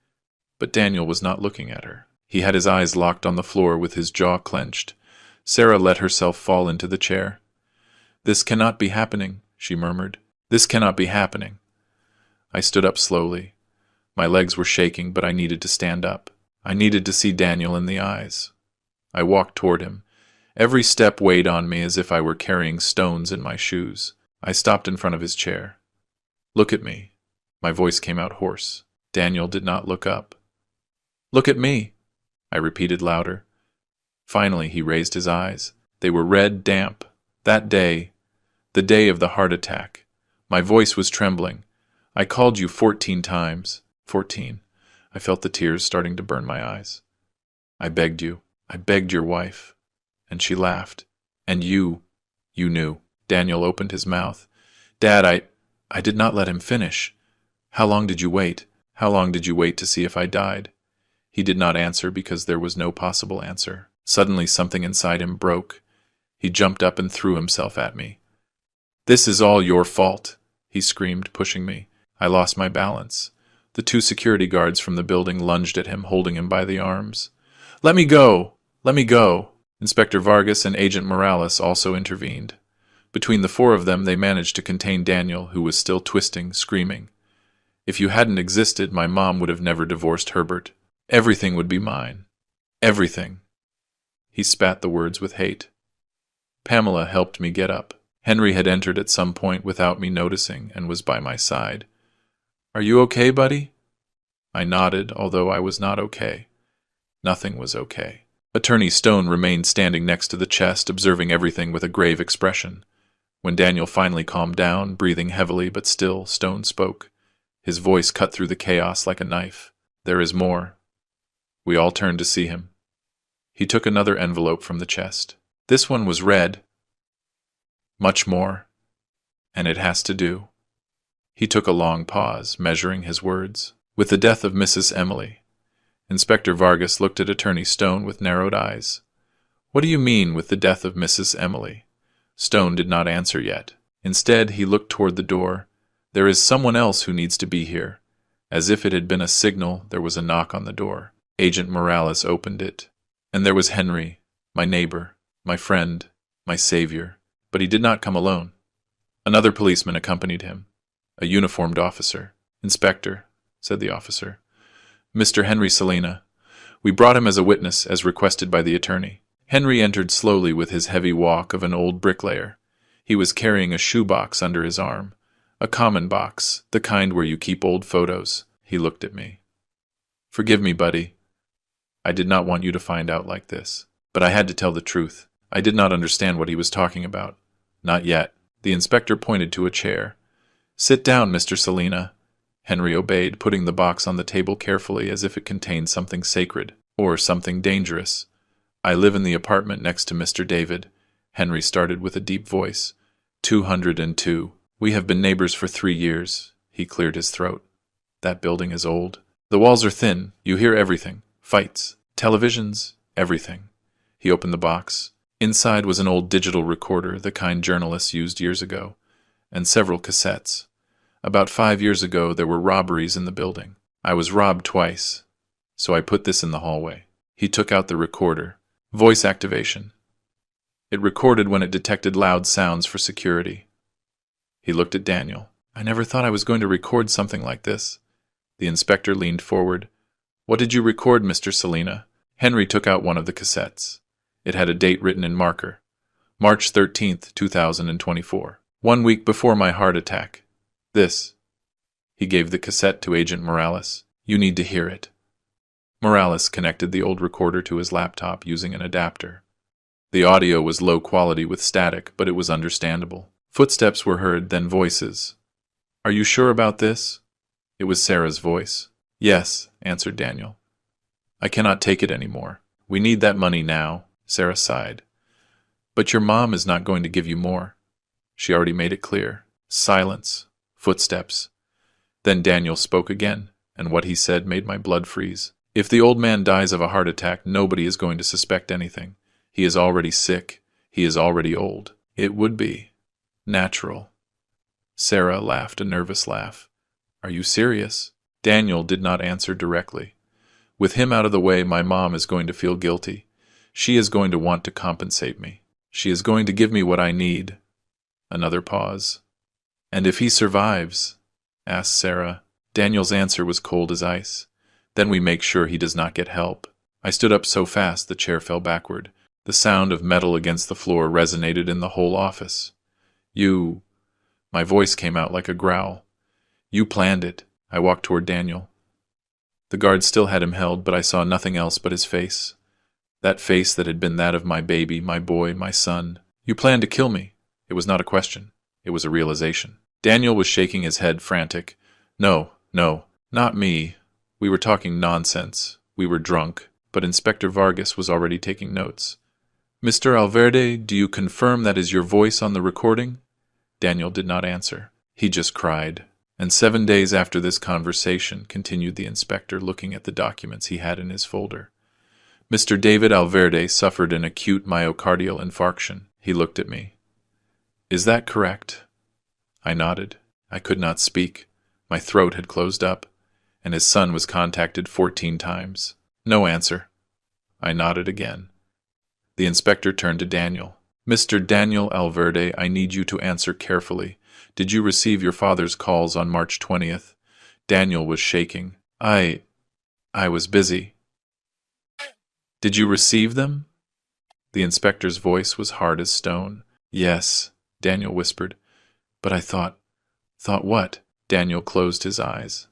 But Daniel was not looking at her. He had his eyes locked on the floor with his jaw clenched. Sarah let herself fall into the chair. This cannot be happening, she murmured. This cannot be happening. I stood up slowly. My legs were shaking, but I needed to stand up. I needed to see Daniel in the eyes. I walked toward him. Every step weighed on me as if I were carrying stones in my shoes. I stopped in front of his chair. Look at me. My voice came out hoarse. Daniel did not look up. Look at me, I repeated louder. Finally, he raised his eyes. They were red, damp. That day, the day of the heart attack. My voice was trembling. I called you 14 times. 14. I felt the tears starting to burn my eyes. I begged you. I begged your wife. And she laughed. And you knew. Daniel opened his mouth. Dad, I did not let him finish. How long did you wait? How long did you wait to see if I died? He did not answer because there was no possible answer. Suddenly something inside him broke. He jumped up and threw himself at me. This is all your fault, he screamed, pushing me. I lost my balance. The 2 security guards from the building lunged at him, holding him by the arms. Let me go! Let me go! Inspector Vargas and Agent Morales also intervened. Between the 4 of them, they managed to contain Daniel, who was still twisting, screaming. If you hadn't existed, my mom would have never divorced Herbert. Everything would be mine. Everything. He spat the words with hate. Pamela helped me get up. Henry had entered at some point without me noticing and was by my side. Are you okay, buddy? I nodded, although I was not okay. Nothing was okay. Attorney Stone remained standing next to the chest, observing everything with a grave expression. When Daniel finally calmed down, breathing heavily but still, Stone spoke. His voice cut through the chaos like a knife. There is more. We all turned to see him. He took another envelope from the chest. This one was red. Much more. And it has to do. He took a long pause, measuring his words. With the death of Mrs. Emily. Inspector Vargas looked at Attorney Stone with narrowed eyes. What do you mean with the death of Mrs. Emily? Stone did not answer yet. Instead, he looked toward the door. There is someone else who needs to be here. As if it had been a signal, there was a knock on the door. Agent Morales opened it. And there was Henry, my neighbor, my friend, my savior. But he did not come alone. Another policeman accompanied him. A uniformed officer. "Inspector," said the officer. "Mr. Henry Selina. We brought him as a witness, as requested by the attorney." Henry entered slowly with his heavy walk of an old bricklayer. He was carrying a shoebox under his arm. A common box, the kind where you keep old photos. He looked at me. "Forgive me, buddy. I did not want you to find out like this. But I had to tell the truth. I did not understand what he was talking about. Not yet." The inspector pointed to a chair. "Sit down, Mr. Selina." Henry obeyed, putting the box on the table carefully as if it contained something sacred, or something dangerous. "I live in the apartment next to Mr. David." Henry started with a deep voice. 202. "We have been neighbors for 3 years." He cleared his throat. "That building is old. The walls are thin. You hear everything. Fights, televisions, everything." He opened the box. Inside was an old digital recorder, the kind journalists used years ago, and several cassettes. About 5 years ago, there were robberies in the building. I was robbed twice, so I put this in the hallway. He took out the recorder. Voice activation. It recorded when it detected loud sounds for security. He looked at Daniel. "I never thought I was going to record something like this." The inspector leaned forward. "What did you record, Mr. Selina?" Henry took out one of the cassettes. It had a date written in marker. March 13th, 2024. 1 week before my heart attack. This. He gave the cassette to Agent Morales. "You need to hear it." Morales connected the old recorder to his laptop using an adapter. The audio was low quality with static, but it was understandable. Footsteps were heard, then voices. "Are you sure about this?" It was Sarah's voice. "Yes," answered Daniel. "I cannot take it anymore. We need that money now." Sarah sighed. "But your mom is not going to give you more. She already made it clear." Silence. Footsteps. Then Daniel spoke again, and what he said made my blood freeze. "If the old man dies of a heart attack, nobody is going to suspect anything. He is already sick. He is already old. It would be natural." Sarah laughed a nervous laugh. "Are you serious?" Daniel did not answer directly. "With him out of the way, my mom is going to feel guilty. She is going to want to compensate me. She is going to give me what I need." Another pause. "And if he survives?" asked Sarah. Daniel's answer was cold as ice. "Then we make sure he does not get help." I stood up so fast the chair fell backward. The sound of metal against the floor resonated in the whole office. "You—" My voice came out like a growl. "You planned it." I walked toward Daniel. The guard still had him held, but I saw nothing else but his face. That face that had been that of my baby, my boy, my son. "You planned to kill me." It was not a question. It was a realization. Daniel was shaking his head, frantic. No, not me. We were talking nonsense. We were drunk. But Inspector Vargas was already taking notes. "Mr. Alverde, do you confirm that is your voice on the recording?" Daniel did not answer. He just cried. "And 7 days after this conversation," continued the inspector, looking at the documents he had in his folder, "Mr. David Alverde suffered an acute myocardial infarction." He looked at me. "Is that correct?" I nodded. I could not speak. My throat had closed up, and his son was contacted 14 times. No answer. I nodded again. The inspector turned to Daniel. "Mr. Daniel Alverde, I need you to answer carefully. Did you receive your father's calls on March 20th? Daniel was shaking. I was busy." "Did you receive them?" The inspector's voice was hard as stone. "Yes," Daniel whispered. "But I thought what?" Daniel closed his eyes.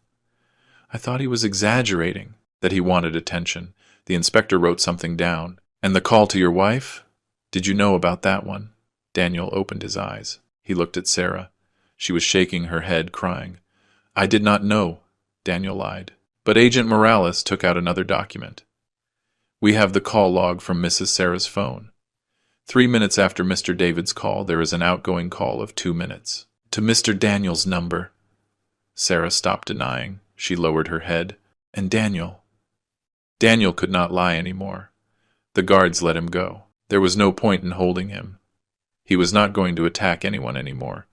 "I thought he was exaggerating, that he wanted attention." The inspector wrote something down. "And the call to your wife? Did you know about that one?" Daniel opened his eyes. He looked at Sarah. She was shaking her head, crying. "I did not know," Daniel lied. But Agent Morales took out another document. "We have the call log from Mrs. Sarah's phone. 3 minutes after Mr. David's call, there is an outgoing call of 2 minutes. To Mr. Daniel's number." Sarah stopped denying. She lowered her head. "And Daniel?" Daniel could not lie anymore. The guards let him go. There was no point in holding him. He was not going to attack anyone anymore.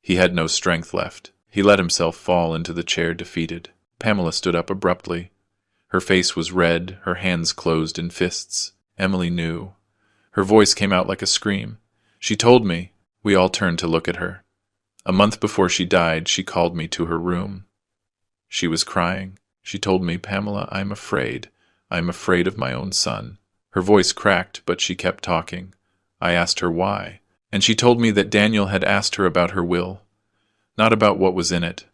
He had no strength left. He let himself fall into the chair, defeated. Pamela stood up abruptly. Her face was red, her hands closed in fists. Emily knew. Her voice came out like a scream. "She told me." We all turned to look at her. A month before she died, she called me to her room. She was crying. She told me, "Pamela, I'm afraid. I'm afraid of my own son." Her voice cracked, but she kept talking. I asked her why, and she told me that Daniel had asked her about her will. Not about what was in it,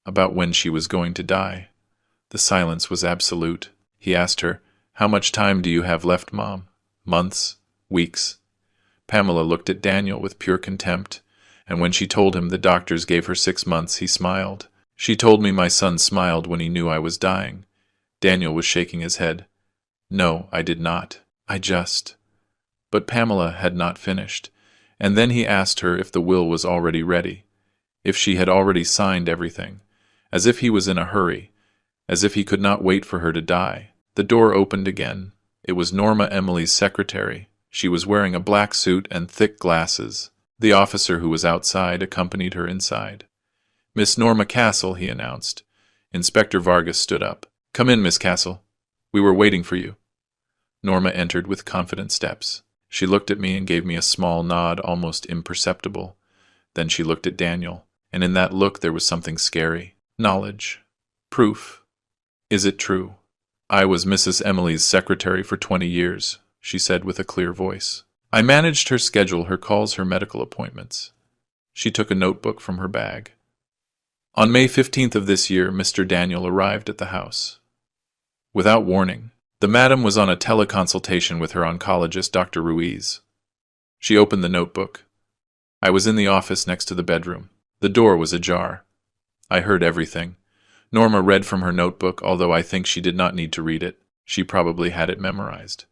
about when she was going to die. The silence was absolute. He asked her, "How much time do you have left, Mom?" "Months, weeks." Pamela looked at Daniel with pure contempt, and when she told him the doctors gave her 6 months, he smiled. She told me my son smiled when he knew I was dying. Daniel was shaking his head. "No, I did not. I just—" But Pamela had not finished, and then he asked her if the will was already ready, if she had already signed everything, as if he was in a hurry, as if he could not wait for her to die. The door opened again. It was Norma, Emily's secretary. She was wearing a black suit and thick glasses. The officer who was outside accompanied her inside. "Miss Norma Castle," he announced. Inspector Vargas stood up. "Come in, Miss Castle. We were waiting for you." Norma entered with confident steps. She looked at me and gave me a small nod, almost imperceptible. Then she looked at Daniel, and in that look there was something scary. "Knowledge. Proof. Is it true?" "I was Mrs. Emily's secretary for 20 years, she said with a clear voice. "I managed her schedule, her calls, her medical appointments." She took a notebook from her bag. "On May 15th of this year, Mr. Daniel arrived at the house. Without warning, the madam was on a teleconsultation with her oncologist, Dr. Ruiz. She opened the notebook. I was in the office next to the bedroom. The door was ajar. I heard everything. Norma read from her notebook, although I think she did not need to read it. She probably had it memorized.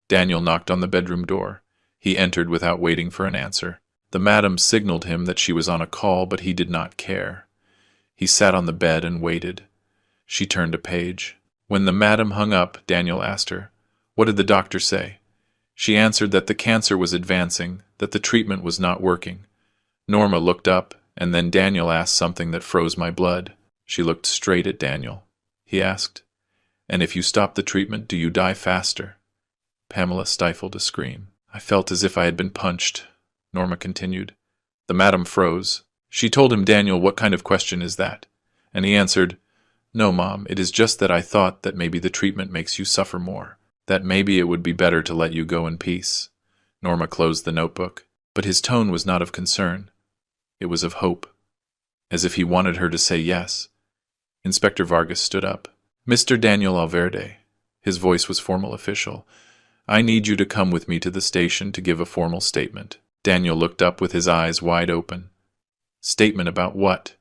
Daniel knocked on the bedroom door. He entered without waiting for an answer. The madam signaled him that she was on a call, but he did not care. He sat on the bed and waited. She turned a page. When the madam hung up, Daniel asked her, "What did the doctor say?" She answered that the cancer was advancing, that the treatment was not working. Norma looked up, and then Daniel asked something that froze my blood. She looked straight at Daniel. He asked, "And if you stop the treatment, do you die faster?" Pamela stifled a scream. I felt as if I had been punched. Norma continued. The madam froze. She told him, "Daniel, what kind of question is that?" And he answered, "No, Mom, it is just that I thought that maybe the treatment makes you suffer more, that maybe it would be better to let you go in peace." Norma closed the notebook, but his tone was not of concern. It was of hope, as if he wanted her to say yes. Inspector Vargas stood up. "Mr. Daniel Alverde," his voice was formal, official, "I need you to come with me to the station to give a formal statement." Daniel looked up with his eyes wide open. "Statement about what?"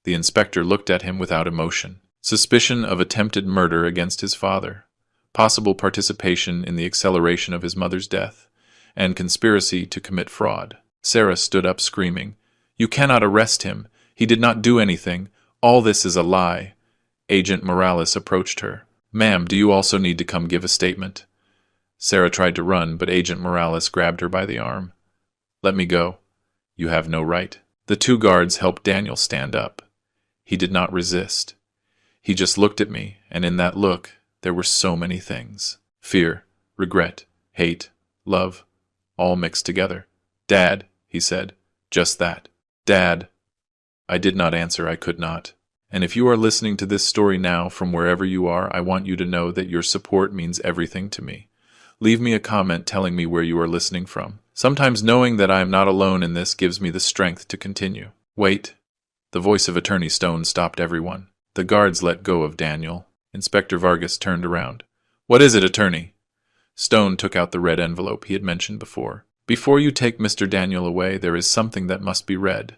The inspector looked at him without emotion. Suspicion of attempted murder against his father, possible participation in the acceleration of his mother's death, and conspiracy to commit fraud. Sarah stood up screaming, "You cannot arrest him. He did not do anything. All this is a lie." Agent Morales approached her. "Ma'am, do you also need to come give a statement?" Sarah tried to run, but Agent Morales grabbed her by the arm. "Let me go. You have no right." The 2 guards helped Daniel stand up. He did not resist. He just looked at me, and in that look, there were so many things. Fear, regret, hate, love, all mixed together. "Dad," he said. Just that. "Dad." I did not answer. I could not. And if you are listening to this story now from wherever you are, I want you to know that your support means everything to me. Leave me a comment telling me where you are listening from. Sometimes knowing that I am not alone in this gives me the strength to continue. Wait. The voice of Attorney Stone stopped everyone. The guards let go of Daniel. Inspector Vargas turned around. "What is it, Attorney?" Stone took out the red envelope he had mentioned before. "Before you take Mr. Daniel away, there is something that must be read.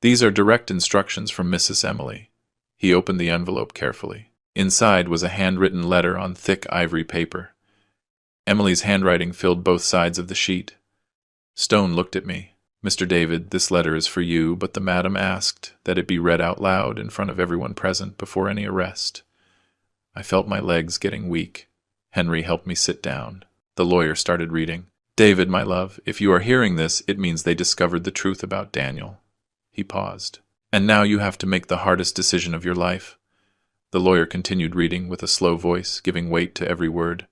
These are direct instructions from Mrs. Emily." He opened the envelope carefully. Inside was a handwritten letter on thick ivory paper. Emily's handwriting filled both sides of the sheet. Stone looked at me. "Mr. David, this letter is for you, but the madam asked that it be read out loud in front of everyone present before any arrest." I felt my legs getting weak. Henry helped me sit down. The lawyer started reading. "David, my love, if you are hearing this, it means they discovered the truth about Daniel." He paused. "And now you have to make the hardest decision of your life." The lawyer continued reading with a slow voice, giving weight to every word.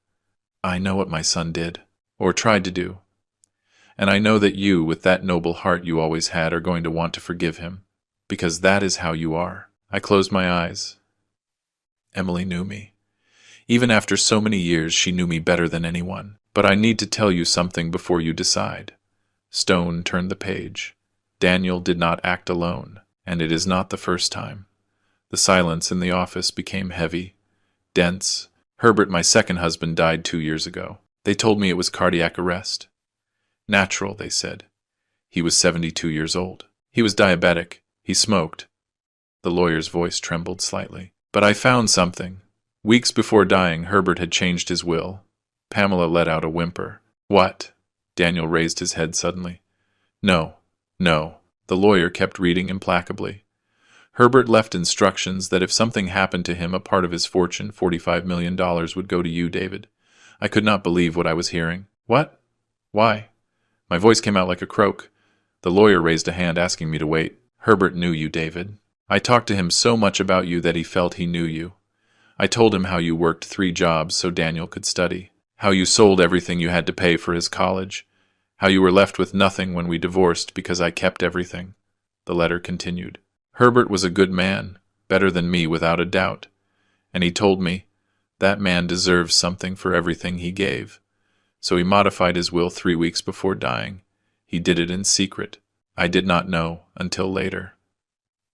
"I know what my son did, or tried to do. And I know that you, with that noble heart you always had, are going to want to forgive him, because that is how you are. I closed my eyes. Emily knew me. Even after so many years, she knew me better than anyone. But I need to tell you something before you decide. Stone turned the page. Daniel did not act alone, and it is not the first time. The silence in the office became heavy, dense. Herbert, my second husband, died 2 years ago. They told me it was cardiac arrest. Natural, they said. He was 72 years old. He was diabetic. He smoked. The lawyer's voice trembled slightly. But I found something. Weeks before dying, Herbert had changed his will. Pamela let out a whimper. What? Daniel raised his head suddenly. No, no. The lawyer kept reading implacably. Herbert left instructions that if something happened to him, a part of his fortune, $45 million, would go to you, David. I could not believe what I was hearing. What? Why? My voice came out like a croak. The lawyer raised a hand, asking me to wait. Herbert knew you, David. I talked to him so much about you that he felt he knew you. I told him how you worked 3 jobs so Daniel could study, how you sold everything you had to pay for his college, how you were left with nothing when we divorced because I kept everything. The letter continued. Herbert was a good man, better than me without a doubt, and he told me that man deserves something for everything he gave. So he modified his will 3 weeks before dying. He did it in secret. I did not know until later.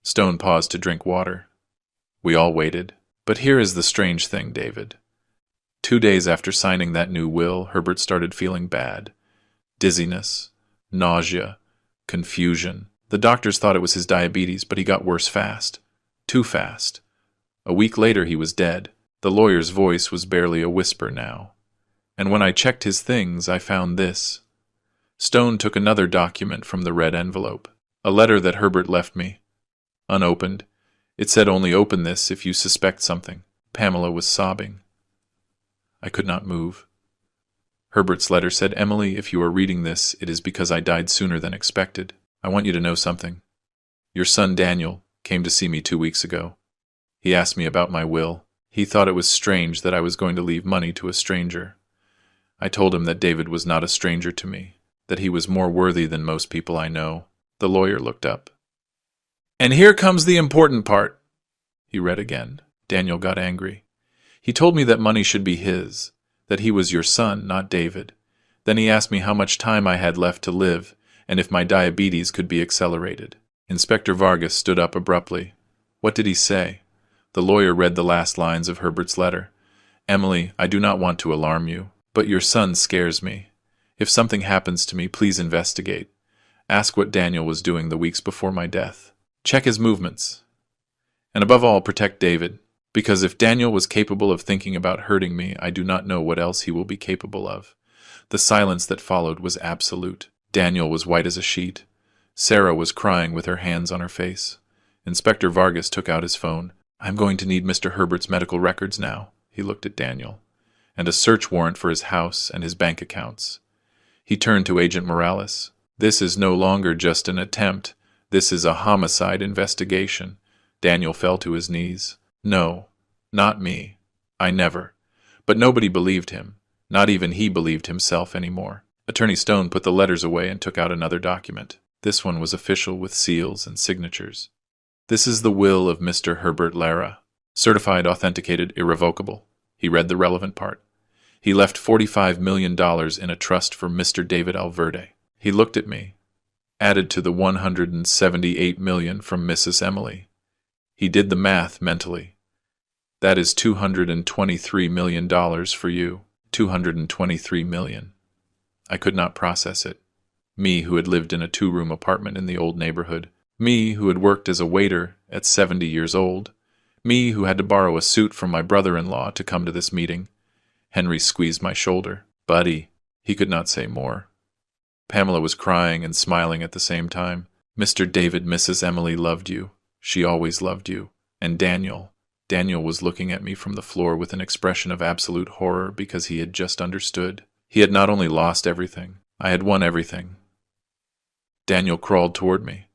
Stone paused to drink water. We all waited. But here is the strange thing, David. 2 days after signing that new will, Herbert started feeling bad. Dizziness, nausea, confusion. The doctors thought it was his diabetes, but he got worse fast. Too fast. A week later he was dead. The lawyer's voice was barely a whisper now. And when I checked his things, I found this. Stone took another document from the red envelope. A letter that Herbert left me. Unopened. It said, only open this if you suspect something. Pamela was sobbing. I could not move. Herbert's letter said, Emily, if you are reading this, it is because I died sooner than expected. I want you to know something. Your son Daniel came to see me 2 weeks ago. He asked me about my will. He thought it was strange that I was going to leave money to a stranger. I told him that David was not a stranger to me, that he was more worthy than most people I know. The lawyer looked up. And here comes the important part. He read again. Daniel got angry. He told me that money should be his, that he was your son, not David. Then he asked me how much time I had left to live, and if my diabetes could be accelerated. Inspector Vargas stood up abruptly. What did he say? The lawyer read the last lines of Herbert's letter. Emily, I do not want to alarm you, but your son scares me. If something happens to me, please investigate. Ask what Daniel was doing the weeks before my death. Check his movements. And above all, protect David, because if Daniel was capable of thinking about hurting me, I do not know what else he will be capable of. The silence that followed was absolute. Daniel was white as a sheet. Sarah was crying with her hands on her face. Inspector Vargas took out his phone. I'm going to need Mr. Herbert's medical records now. He looked at Daniel. And a search warrant for his house and his bank accounts. He turned to Agent Morales. This is no longer just an attempt. This is a homicide investigation. Daniel fell to his knees. No, not me. I never. But nobody believed him. Not even he believed himself anymore. Attorney Stone put the letters away and took out another document. This one was official with seals and signatures. This is the will of Mr. Herbert Lara. Certified, authenticated, irrevocable. He read the relevant part. He left $45 million in a trust for Mr. David Alverde. He looked at me. Added to the $178 million from Mrs. Emily. He did the math mentally. That is $223 million for you. $223 million. I could not process it. Me, who had lived in a 2-room apartment in the old neighborhood. Me, who had worked as a waiter at 70 years old. Me, who had to borrow a suit from my brother-in-law to come to this meeting. Henry squeezed my shoulder. Buddy. He could not say more. Pamela was crying and smiling at the same time. Mr. David, Mrs. Emily loved you. She always loved you. And Daniel. Daniel was looking at me from the floor with an expression of absolute horror because he had just understood. He had not only lost everything, I had won everything. Daniel crawled toward me.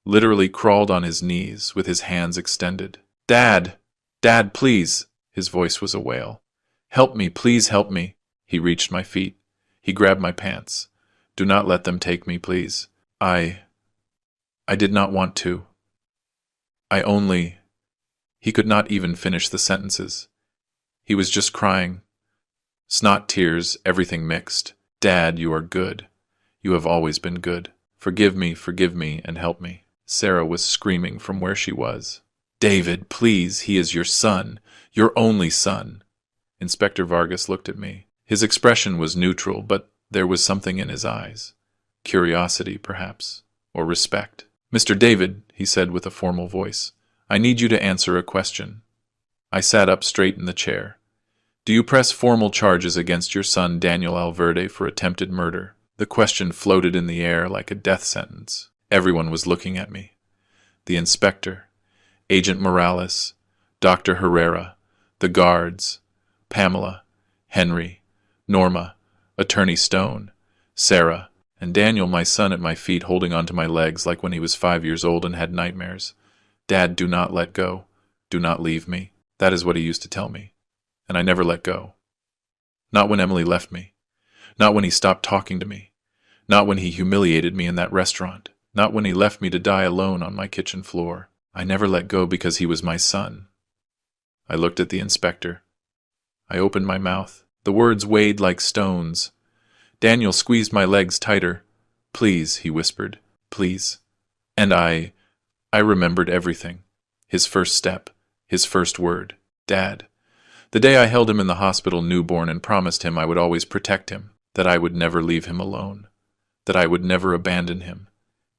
Literally crawled on his knees with his hands extended. Dad! Dad, please! His voice was a wail. Help me, please help me. He reached my feet. He grabbed my pants. Do not let them take me, please. I did not want to. I only... He could not even finish the sentences. He was just crying. Snot, tears, everything mixed. Dad, you are good. You have always been good. Forgive me, and help me. Sarah was screaming from where she was. David, please, he is your son. Your only son. Inspector Vargas looked at me. His expression was neutral, but there was something in his eyes. Curiosity, perhaps, or respect. Mr. David, he said with a formal voice, I need you to answer a question. I sat up straight in the chair. Do you press formal charges against your son Daniel Alverde for attempted murder? The question floated in the air like a death sentence. Everyone was looking at me. The inspector, Agent Morales, Dr. Herrera, the guards, Pamela, Henry, Norma, Attorney Stone, Sarah, and Daniel, my son, at my feet, holding onto my legs like when he was 5 years old and had nightmares. Dad, do not let go. Do not leave me. That is what he used to tell me. And I never let go. Not when Emily left me. Not when he stopped talking to me. Not when he humiliated me in that restaurant. Not when he left me to die alone on my kitchen floor. I never let go because he was my son. I looked at the inspector. I opened my mouth. The words weighed like stones. Daniel squeezed my legs tighter. Please, he whispered. Please. And I remembered everything. His first step. His first word. Dad. The day I held him in the hospital newborn and promised him I would always protect him, that I would never leave him alone, that I would never abandon him,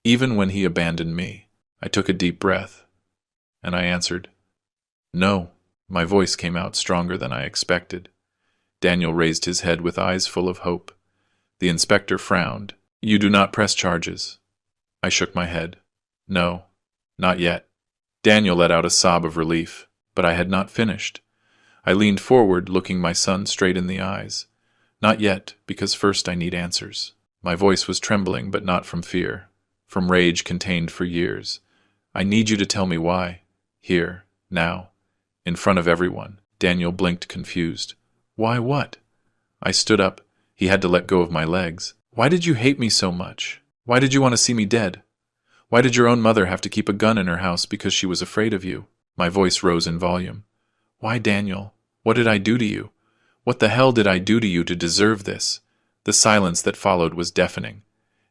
even when he abandoned me. I took a deep breath, and I answered, No. My voice came out stronger than I expected. Daniel raised his head with eyes full of hope. The inspector frowned. You do not press charges. I shook my head. No, not yet. Daniel let out a sob of relief, but I had not finished. I leaned forward, looking my son straight in the eyes. Not yet, because first I need answers. My voice was trembling, but not from fear, from rage contained for years. I need you to tell me why. Here, now, in front of everyone. Daniel blinked, confused. Why what? I stood up. He had to let go of my legs. Why did you hate me so much? Why did you want to see me dead? Why did your own mother have to keep a gun in her house because she was afraid of you? My voice rose in volume. Why, Daniel? What did I do to you? What the hell did I do to you to deserve this? The silence that followed was deafening.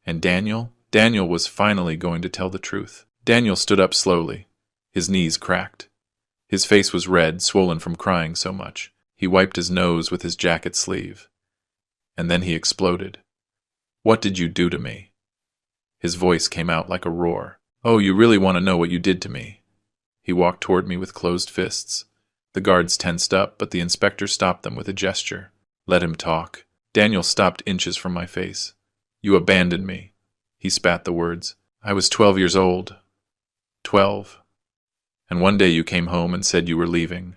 And Daniel was finally going to tell the truth. Daniel stood up slowly. His knees cracked. His face was red, swollen from crying so much. He wiped his nose with his jacket sleeve. And then he exploded. What did you do to me? His voice came out like a roar. Oh, you really want to know what you did to me? He walked toward me with closed fists. The guards tensed up, but the inspector stopped them with a gesture. Let him talk. Daniel stopped inches from my face. You abandoned me. He spat the words. I was 12 years old. 12. And one day you came home and said you were leaving.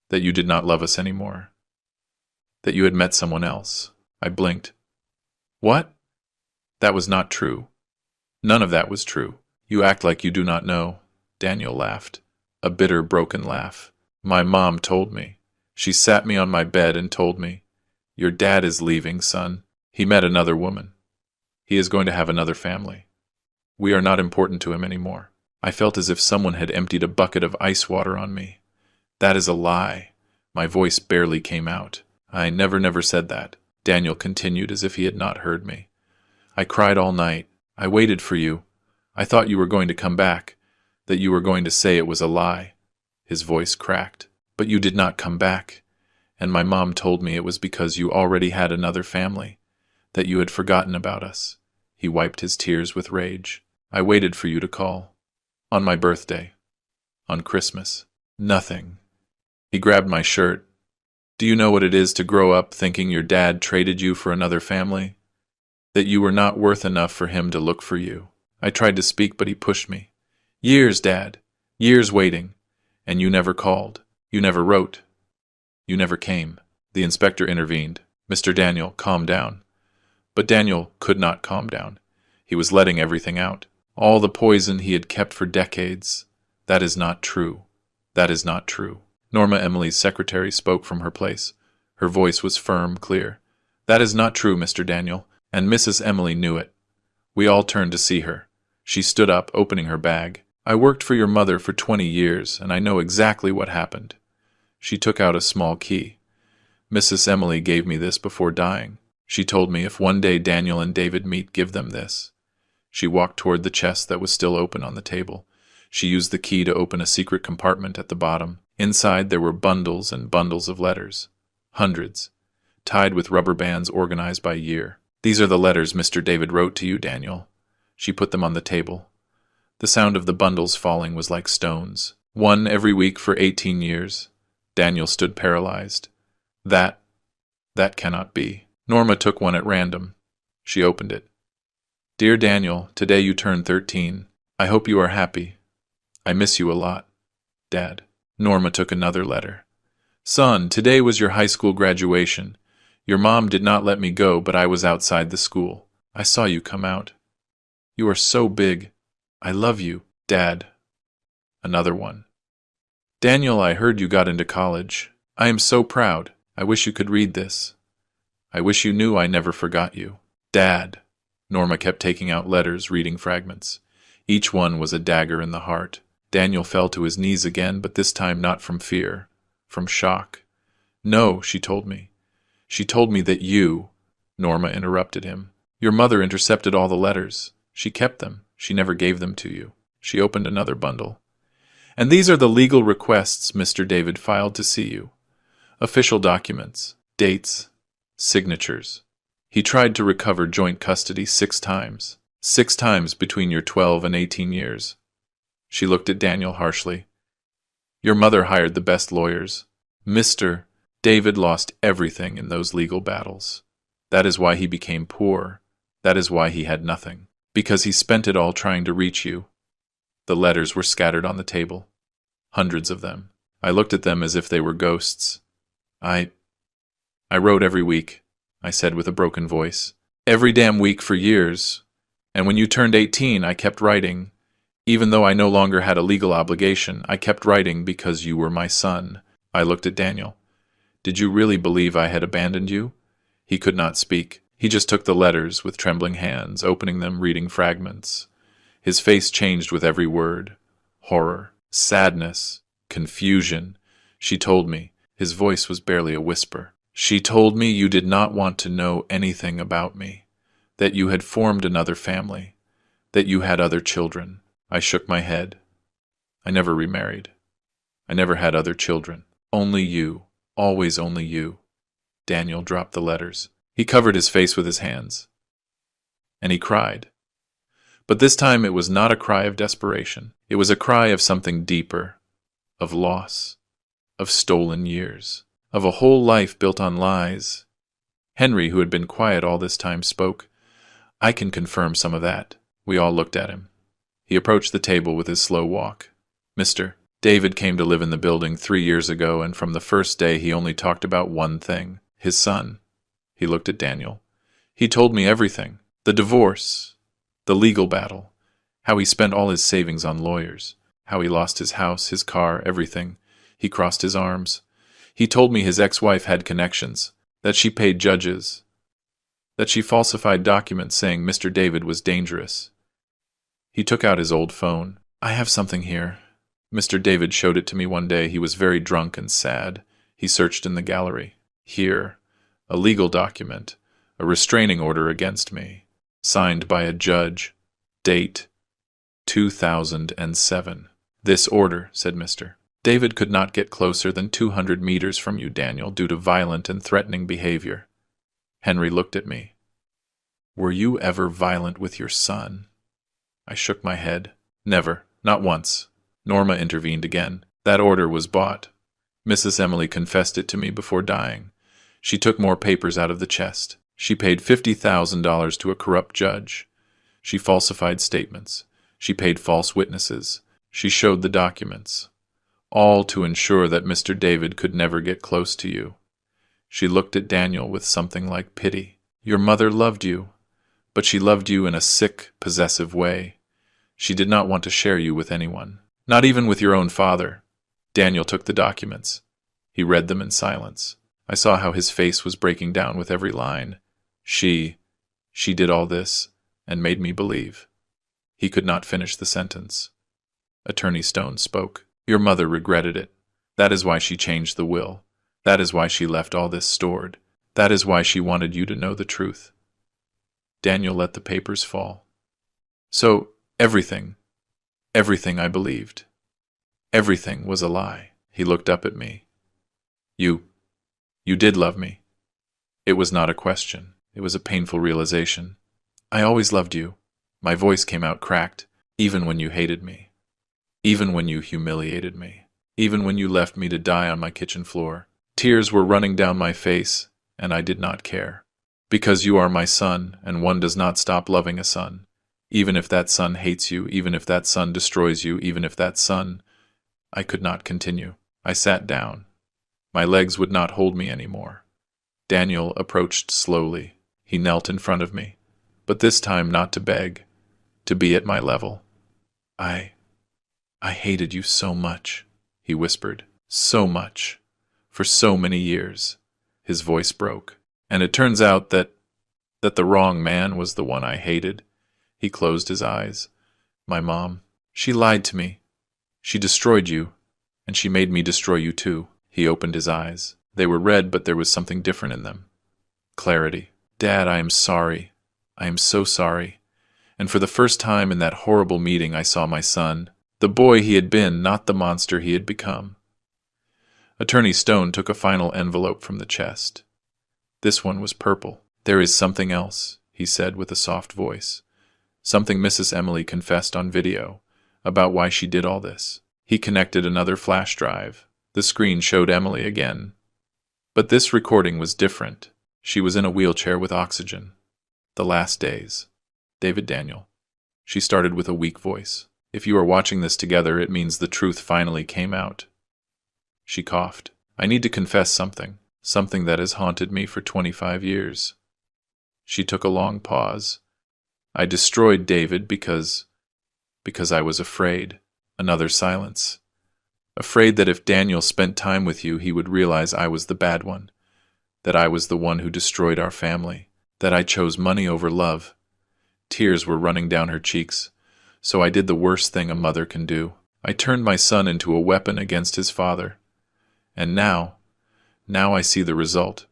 That you did not love us anymore. That you had met someone else. I blinked. What? That was not true. None of that was true. You act like you do not know. Daniel laughed. A bitter, broken laugh. My mom told me. She sat me on my bed and told me, Your dad is leaving, son. He met another woman. He is going to have another family. We are not important to him anymore. I felt as if someone had emptied a bucket of ice water on me. That is a lie. My voice barely came out. I never said that. Daniel continued as if he had not heard me. I cried all night. I waited for you. I thought you were going to come back, that you were going to say it was a lie. His voice cracked. But you did not come back. And my mom told me it was because you already had another family, that you had forgotten about us. He wiped his tears with rage. I waited for you to call. On my birthday. On Christmas. Nothing. He grabbed my shirt. Do you know what it is to grow up thinking your dad traded you for another family? That you were not worth enough for him to look for you? I tried to speak, but he pushed me. Years, Dad. Years waiting. And you never called. You never wrote. You never came. The inspector intervened. Mr. Daniel, calm down. But Daniel could not calm down. He was letting everything out. All the poison he had kept for decades. That is not true. That is not true. Norma, Emily's secretary, spoke from her place. Her voice was firm, clear. That is not true, Mr. Daniel. And Mrs. Emily knew it. We all turned to see her. She stood up, opening her bag. I worked for your mother for 20 years, and I know exactly what happened. She took out a small key. Mrs. Emily gave me this before dying. She told me if one day Daniel and David meet, give them this. She walked toward the chest that was still open on the table. She used the key to open a secret compartment at the bottom. Inside there were bundles and bundles of letters. Hundreds. Tied with rubber bands organized by year. These are the letters Mr. David wrote to you, Daniel. She put them on the table. The sound of the bundles falling was like stones. One every week for 18 years. Daniel stood paralyzed. That cannot be. Norma took one at random. She opened it. Dear Daniel, today you turn 13. I hope you are happy. I miss you a lot. Dad. Norma took another letter. Son, today was your high school graduation. Your mom did not let me go, but I was outside the school. I saw you come out. You are so big. I love you, Dad. Another one. Daniel, I heard you got into college. I am so proud. I wish you could read this. I wish you knew I never forgot you. Dad. Norma kept taking out letters, reading fragments. Each one was a dagger in the heart. Daniel fell to his knees again, but this time not from fear, from shock. No, she told me. She told me that you, Norma interrupted him. Your mother intercepted all the letters. She kept them. She never gave them to you. She opened another bundle. And these are the legal requests Mr. David filed to see you. Official documents, dates, signatures. He tried to recover joint custody 6 times. 6 times between your 12 and 18 years. She looked at Daniel harshly. Your mother hired the best lawyers. Mr. David lost everything in those legal battles. That is why he became poor. That is why he had nothing. Because he spent it all trying to reach you. The letters were scattered on the table. Hundreds of them. I looked at them as if they were ghosts. I wrote every week, I said with a broken voice. Every damn week for years. And when you turned 18, I kept writing. Even though I no longer had a legal obligation, I kept writing because you were my son. I looked at Daniel. Did you really believe I had abandoned you? He could not speak. He just took the letters with trembling hands, opening them, reading fragments. His face changed with every word. Horror, sadness, confusion. She told me. His voice was barely a whisper. She told me you did not want to know anything about me, that you had formed another family, that you had other children. I shook my head. I never remarried. I never had other children. Only you. Always only you. Daniel dropped the letters. He covered his face with his hands. And he cried. But this time it was not a cry of desperation. It was a cry of something deeper, of loss, of stolen years, of a whole life built on lies. Henry, who had been quiet all this time, spoke. I can confirm some of that. We all looked at him. He approached the table with his slow walk. Mr. David came to live in the building 3 years ago, and from the first day he only talked about one thing, his son. He looked at Daniel. He told me everything. The divorce, the legal battle, how he spent all his savings on lawyers, how he lost his house, his car, everything. He crossed his arms. He told me his ex-wife had connections, that she paid judges, that she falsified documents saying Mr. David was dangerous. He took out his old phone. I have something here. Mr. David showed it to me one day. He was very drunk and sad. He searched in the gallery. Here, a legal document, a restraining order against me, signed by a judge. Date, 2007. This order, said Mr. David, could not get closer than 200 meters from you, Daniel, due to violent and threatening behavior. Henry looked at me. Were you ever violent with your son? I shook my head. Never, not once. Norma intervened again. That order was bought. Mrs. Emily confessed it to me before dying. She took more papers out of the chest. She paid $50,000 to a corrupt judge. She falsified statements. She paid false witnesses. She showed the documents. All to ensure that Mr. David could never get close to you. She looked at Daniel with something like pity. Your mother loved you, but she loved you in a sick, possessive way. She did not want to share you with anyone, not even with your own father. Daniel took the documents. He read them in silence. I saw how his face was breaking down with every line. She She did all this and made me believe. He could not finish the sentence. Attorney Stone spoke. Your mother regretted it. That is why she changed the will. That is why she left all this stored. That is why she wanted you to know the truth. Daniel let the papers fall. So, everything I believed, everything was a lie. He looked up at me. You did love me. It was not a question. It was a painful realization. I always loved you. My voice came out cracked, even when you hated me. Even when you humiliated me. Even when you left me to die on my kitchen floor. Tears were running down my face, and I did not care. Because you are my son, and one does not stop loving a son. Even if that son hates you, even if that son destroys you, even if that son... I could not continue. I sat down. My legs would not hold me anymore. Daniel approached slowly. He knelt in front of me, but this time not to beg, to be at my level. I hated you so much, he whispered. So much. For so many years. His voice broke. And it turns out that the wrong man was the one I hated. He closed his eyes. My mom, she lied to me. She destroyed you, and she made me destroy you too. He opened his eyes. They were red, but there was something different in them. Clarity. Dad, I am sorry. I am so sorry. And for the first time in that horrible meeting I saw my son, the boy he had been, not the monster he had become. Attorney Stone took a final envelope from the chest. This one was purple. There is something else, he said with a soft voice. Something Mrs. Emily confessed on video, about why she did all this. He connected another flash drive. The screen showed Emily again. But this recording was different. She was in a wheelchair with oxygen. The last days. David Daniel. She started with a weak voice. If you are watching this together, it means the truth finally came out. She coughed. I need to confess something. Something that has haunted me for 25 years. She took a long pause. I destroyed David because I was afraid. Another silence. Afraid that if Daniel spent time with you, he would realize I was the bad one. That I was the one who destroyed our family. That I chose money over love. Tears were running down her cheeks. So I did the worst thing a mother can do. I turned my son into a weapon against his father. And now I see the result.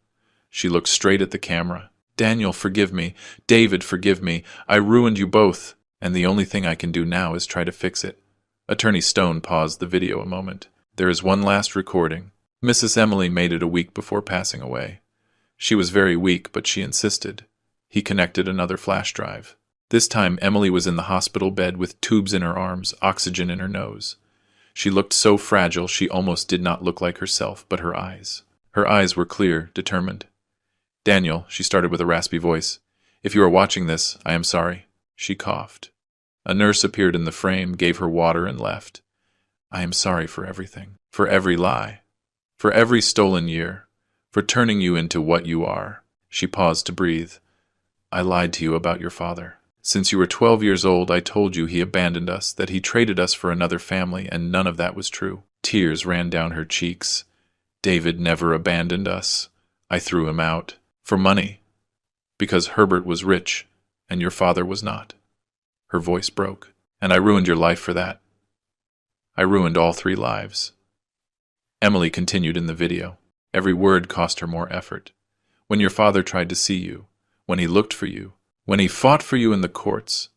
She looked straight at the camera. Daniel, forgive me. David, forgive me. I ruined you both, and the only thing I can do now is try to fix it. Attorney Stone paused the video a moment. There is one last recording. Mrs. Emily made it a week before passing away. She was very weak, but she insisted. He connected another flash drive. This time Emily was in the hospital bed with tubes in her arms, oxygen in her nose. She looked so fragile she almost did not look like herself, but her eyes. Her eyes were clear, determined. Daniel, she started with a raspy voice. If you are watching this, I am sorry. She coughed. A nurse appeared in the frame, gave her water, and left. I am sorry for everything. For every lie. For every stolen year. For turning you into what you are. She paused to breathe. I lied to you about your father. Since you were 12 years old, I told you he abandoned us, that he traded us for another family, and none of that was true. Tears ran down her cheeks. David never abandoned us. I threw him out. For money. Because Herbert was rich, and your father was not. Her voice broke. And I ruined your life for that. I ruined all 3 lives. Emily continued in the video. Every word cost her more effort. When your father tried to see you, when he looked for you, when he fought for you in the courts,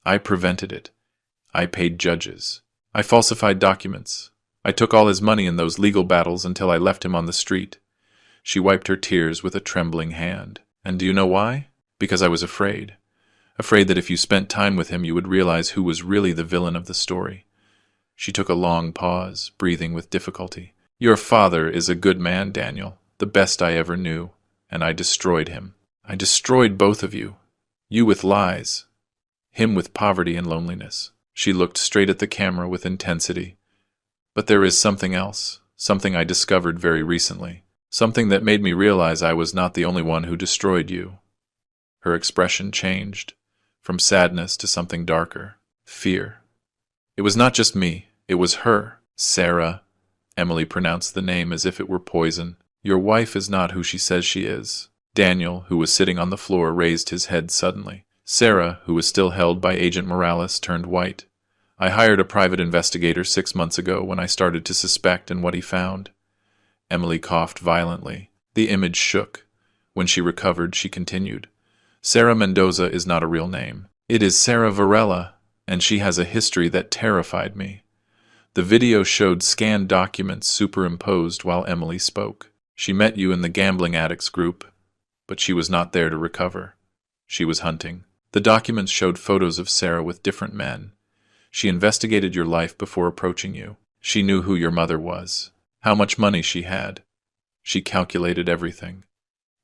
I prevented it. I paid judges. I falsified documents. I took all his money in those legal battles until I left him on the street. She wiped her tears with a trembling hand. And do you know why? Because I was afraid. Afraid that if you spent time with him, you would realize who was really the villain of the story. She took a long pause, breathing with difficulty. Your father is a good man, Daniel, the best I ever knew, and I destroyed him. I destroyed both of you. You with lies. Him with poverty and loneliness. She looked straight at the camera with intensity. But there is something else, something I discovered very recently. Something that made me realize I was not the only one who destroyed you. Her expression changed, from sadness to something darker, fear. It was not just me, it was her, Sarah. Emily pronounced the name as if it were poison. Your wife is not who she says she is. Daniel, who was sitting on the floor, raised his head suddenly. Sarah, who was still held by Agent Morales, turned white. I hired a private investigator 6 months ago when I started to suspect and what he found. Emily coughed violently. The image shook. When she recovered, she continued. Sarah Mendoza is not a real name. It is Sarah Varela, and she has a history that terrified me. The video showed scanned documents superimposed while Emily spoke. She met you in the gambling addicts group, but she was not there to recover. She was hunting. The documents showed photos of Sarah with different men. She investigated your life before approaching you. She knew who your mother was, how much money she had. She calculated everything.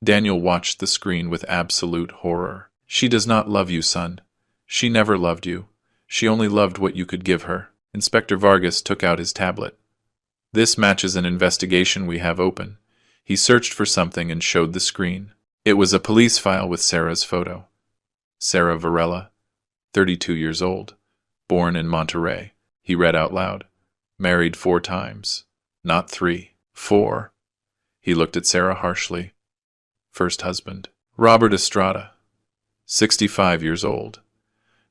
Daniel watched the screen with absolute horror. She does not love you, son. She never loved you. She only loved what you could give her. Inspector Vargas took out his tablet. This matches an investigation we have open. He searched for something and showed the screen. It was a police file with Sarah's photo. Sarah Varela, 32 years old, born in Monterrey. He read out loud. Married 4 times. Not 3, 4. He looked at Sarah harshly. First husband, Robert Estrada, 65 years old.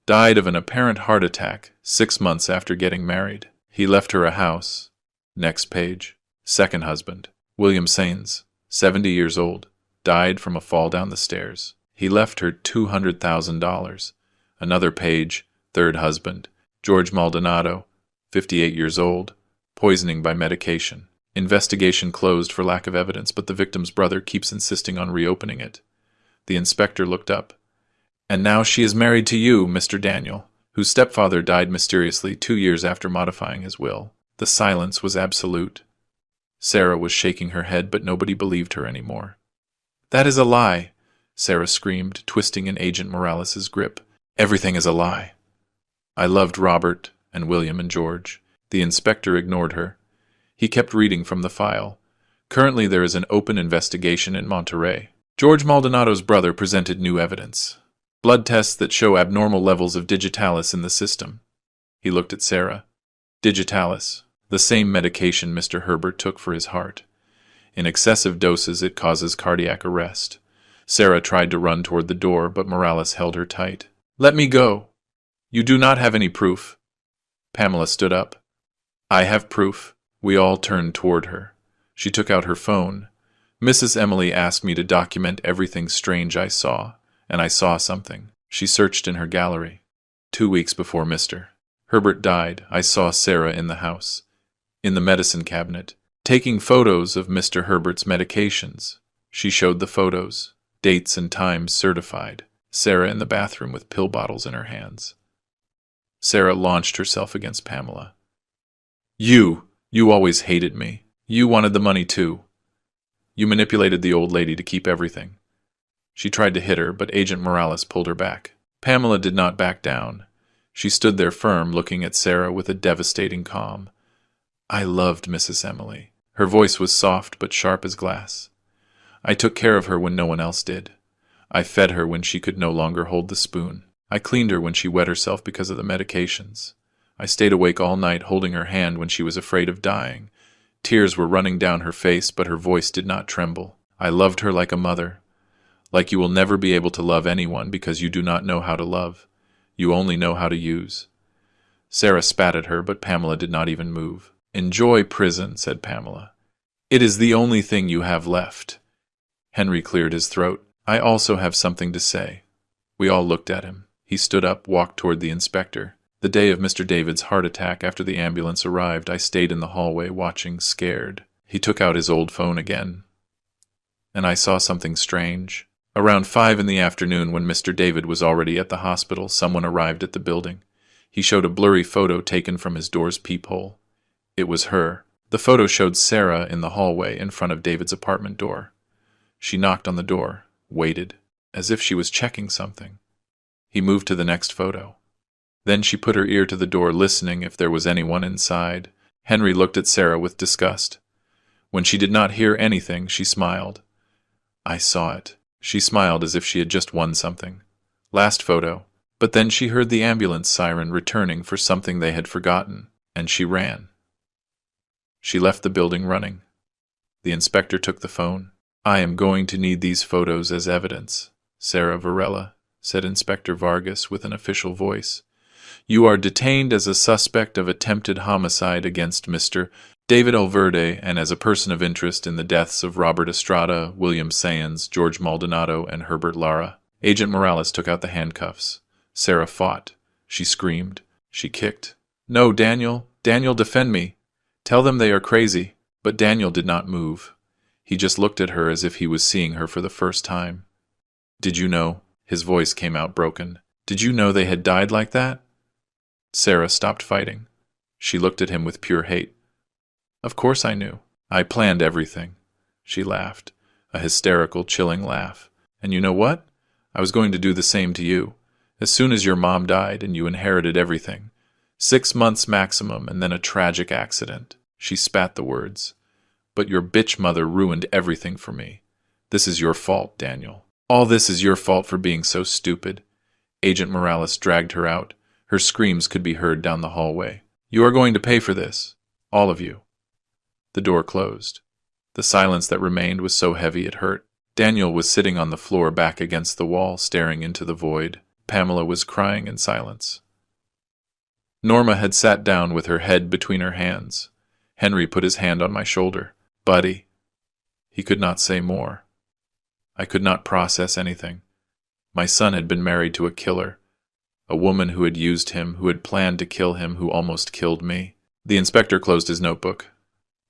Died of an apparent heart attack 6 months after getting married. He left her a house. Next page. Second husband, William Sains, 70 years old. Died from a fall down the stairs. He left her $200,000. Another page. Third husband, George Maldonado, 58 years old. Poisoning by medication. Investigation closed for lack of evidence, but the victim's brother keeps insisting on reopening it. The inspector looked up. And now she is married to you, Mr. Daniel, whose stepfather died mysteriously 2 years after modifying his will. The silence was absolute. Sarah was shaking her head, but nobody believed her anymore. That is a lie, Sarah screamed, twisting in Agent Morales' grip. Everything is a lie. I loved Robert and William and George. The inspector ignored her. He kept reading from the file. Currently there is an open investigation in Monterrey. George Maldonado's brother presented new evidence. Blood tests that show abnormal levels of digitalis in the system. He looked at Sarah. Digitalis, the same medication Mr. Herbert took for his heart. In excessive doses it causes cardiac arrest. Sarah tried to run toward the door, but Morales held her tight. Let me go. You do not have any proof. Pamela stood up. I have proof. We all turned toward her. She took out her phone. Mrs. Emily asked me to document everything strange I saw, and I saw something. She searched in her gallery. 2 weeks before Mr. Herbert died, I saw Sarah in the house, in the medicine cabinet, taking photos of Mr. Herbert's medications. She showed the photos, dates and times certified. Sarah in the bathroom with pill bottles in her hands. Sarah launched herself against Pamela. You always hated me. You wanted the money too. You manipulated the old lady to keep everything. She tried to hit her, but Agent Morales pulled her back. Pamela did not back down. She stood there firm, looking at Sarah with a devastating calm. I loved Mrs. Emily. Her voice was soft but sharp as glass. I took care of her when no one else did. I fed her when she could no longer hold the spoon. I cleaned her when she wet herself because of the medications. I stayed awake all night holding her hand when she was afraid of dying. Tears were running down her face, but her voice did not tremble. I loved her like a mother. Like you will never be able to love anyone because you do not know how to love. You only know how to use. Sarah spat at her, but Pamela did not even move. Enjoy prison, said Pamela. It is the only thing you have left. Henry cleared his throat. I also have something to say. We all looked at him. He stood up, walked toward the inspector. The day of Mr. David's heart attack after the ambulance arrived, I stayed in the hallway watching, scared. He took out his old phone again. And I saw something strange. Around 5 in the afternoon, when Mr. David was already at the hospital, someone arrived at the building. He showed a blurry photo taken from his door's peephole. It was her. The photo showed Sarah in the hallway in front of David's apartment door. She knocked on the door, waited, as if she was checking something. He moved to the next photo. Then she put her ear to the door, listening if there was anyone inside. Henry looked at Sarah with disgust. When she did not hear anything, she smiled. I saw it. She smiled as if she had just won something. Last photo. But then she heard the ambulance siren returning for something they had forgotten, and she ran. She left the building running. The inspector took the phone. I am going to need these photos as evidence, Sarah Varela, said Inspector Vargas with an official voice. You are detained as a suspect of attempted homicide against Mr. David Alverde and as a person of interest in the deaths of Robert Estrada, William Sayans, George Maldonado, and Herbert Lara. Agent Morales took out the handcuffs. Sarah fought. She screamed. She kicked. No, Daniel! Daniel, defend me! Tell them they are crazy. But Daniel did not move. He just looked at her as if he was seeing her for the first time. Did you know? His voice came out broken. Did you know they had died like that? Sarah stopped fighting. She looked at him with pure hate. Of course I knew. I planned everything. She laughed, a hysterical, chilling laugh. And you know what? I was going to do the same to you. As soon as your mom died and you inherited everything. 6 months maximum and then a tragic accident. She spat the words. But your bitch mother ruined everything for me. This is your fault, Daniel. All this is your fault for being so stupid. Agent Morales dragged her out. Her screams could be heard down the hallway. You are going to pay for this. All of you. The door closed. The silence that remained was so heavy it hurt. Daniel was sitting on the floor back against the wall, staring into the void. Pamela was crying in silence. Norma had sat down with her head between her hands. Henry put his hand on my shoulder. Buddy. He could not say more. I could not process anything. My son had been married to a killer. A woman who had used him, who had planned to kill him, who almost killed me. The inspector closed his notebook.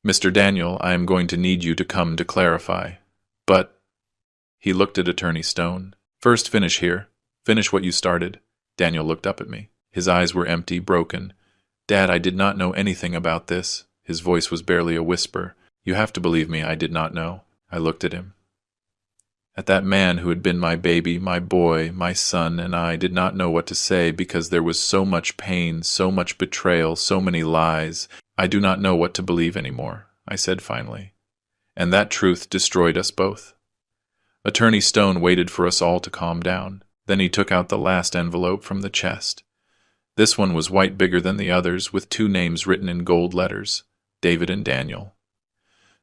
Mr. Daniel, I am going to need you to come to clarify. But... He looked at Attorney Stone. First, finish here. Finish what you started. Daniel looked up at me. His eyes were empty, broken. Dad, I did not know anything about this. His voice was barely a whisper. You have to believe me, I did not know. I looked at him. At that man who had been my baby, my boy, my son, and I did not know what to say because there was so much pain, so much betrayal, so many lies. I do not know what to believe anymore, I said finally. And that truth destroyed us both. Attorney Stone waited for us all to calm down. Then he took out the last envelope from the chest. This one was white bigger than the others, with 2 names written in gold letters, David and Daniel.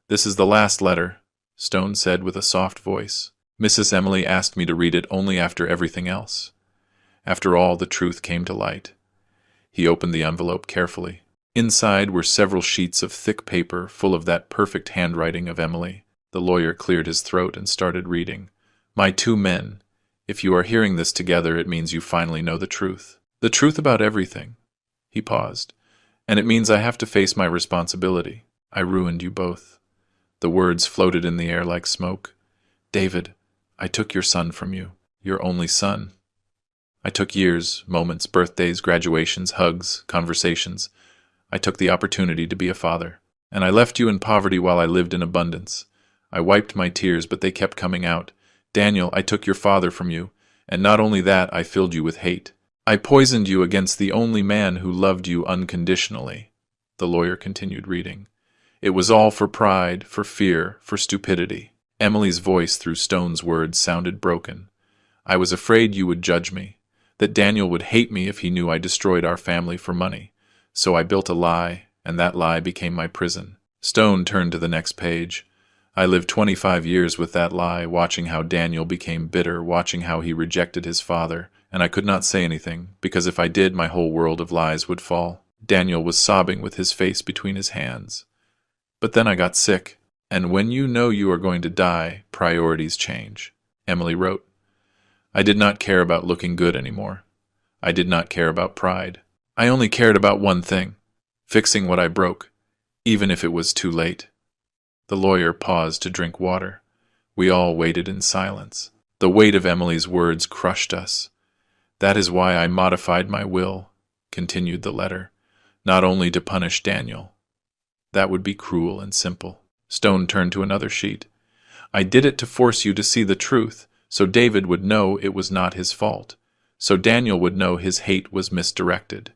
This is the last letter, Stone said with a soft voice. Mrs. Emily asked me to read it only after everything else. After all, the truth came to light. He opened the envelope carefully. Inside were several sheets of thick paper full of that perfect handwriting of Emily. The lawyer cleared his throat and started reading. My 2 men. If you are hearing this together, it means you finally know the truth. The truth about everything. He paused. And it means I have to face my responsibility. I ruined you both. The words floated in the air like smoke. David, I took your son from you. Your only son. I took years, moments, birthdays, graduations, hugs, conversations. I took the opportunity to be a father. And I left you in poverty while I lived in abundance. I wiped my tears, but they kept coming out. Daniel, I took your father from you. And not only that, I filled you with hate. I poisoned you against the only man who loved you unconditionally. The lawyer continued reading. It was all for pride, for fear, for stupidity. Emily's voice through Stone's words sounded broken. I was afraid you would judge me, that Daniel would hate me if he knew I destroyed our family for money. So I built a lie, and that lie became my prison. Stone turned to the next page. I lived 25 years with that lie, watching how Daniel became bitter, watching how he rejected his father, and I could not say anything, because if I did, my whole world of lies would fall. Daniel was sobbing with his face between his hands. But then I got sick, and when you know you are going to die, priorities change. Emily wrote. I did not care about looking good anymore. I did not care about pride. I only cared about one thing, fixing what I broke, even if it was too late. The lawyer paused to drink water. We all waited in silence. The weight of Emily's words crushed us. That is why I modified my will, continued the letter, not only to punish Daniel. That would be cruel and simple. Stone turned to another sheet. I did it to force you to see the truth, so David would know it was not his fault, so Daniel would know his hate was misdirected.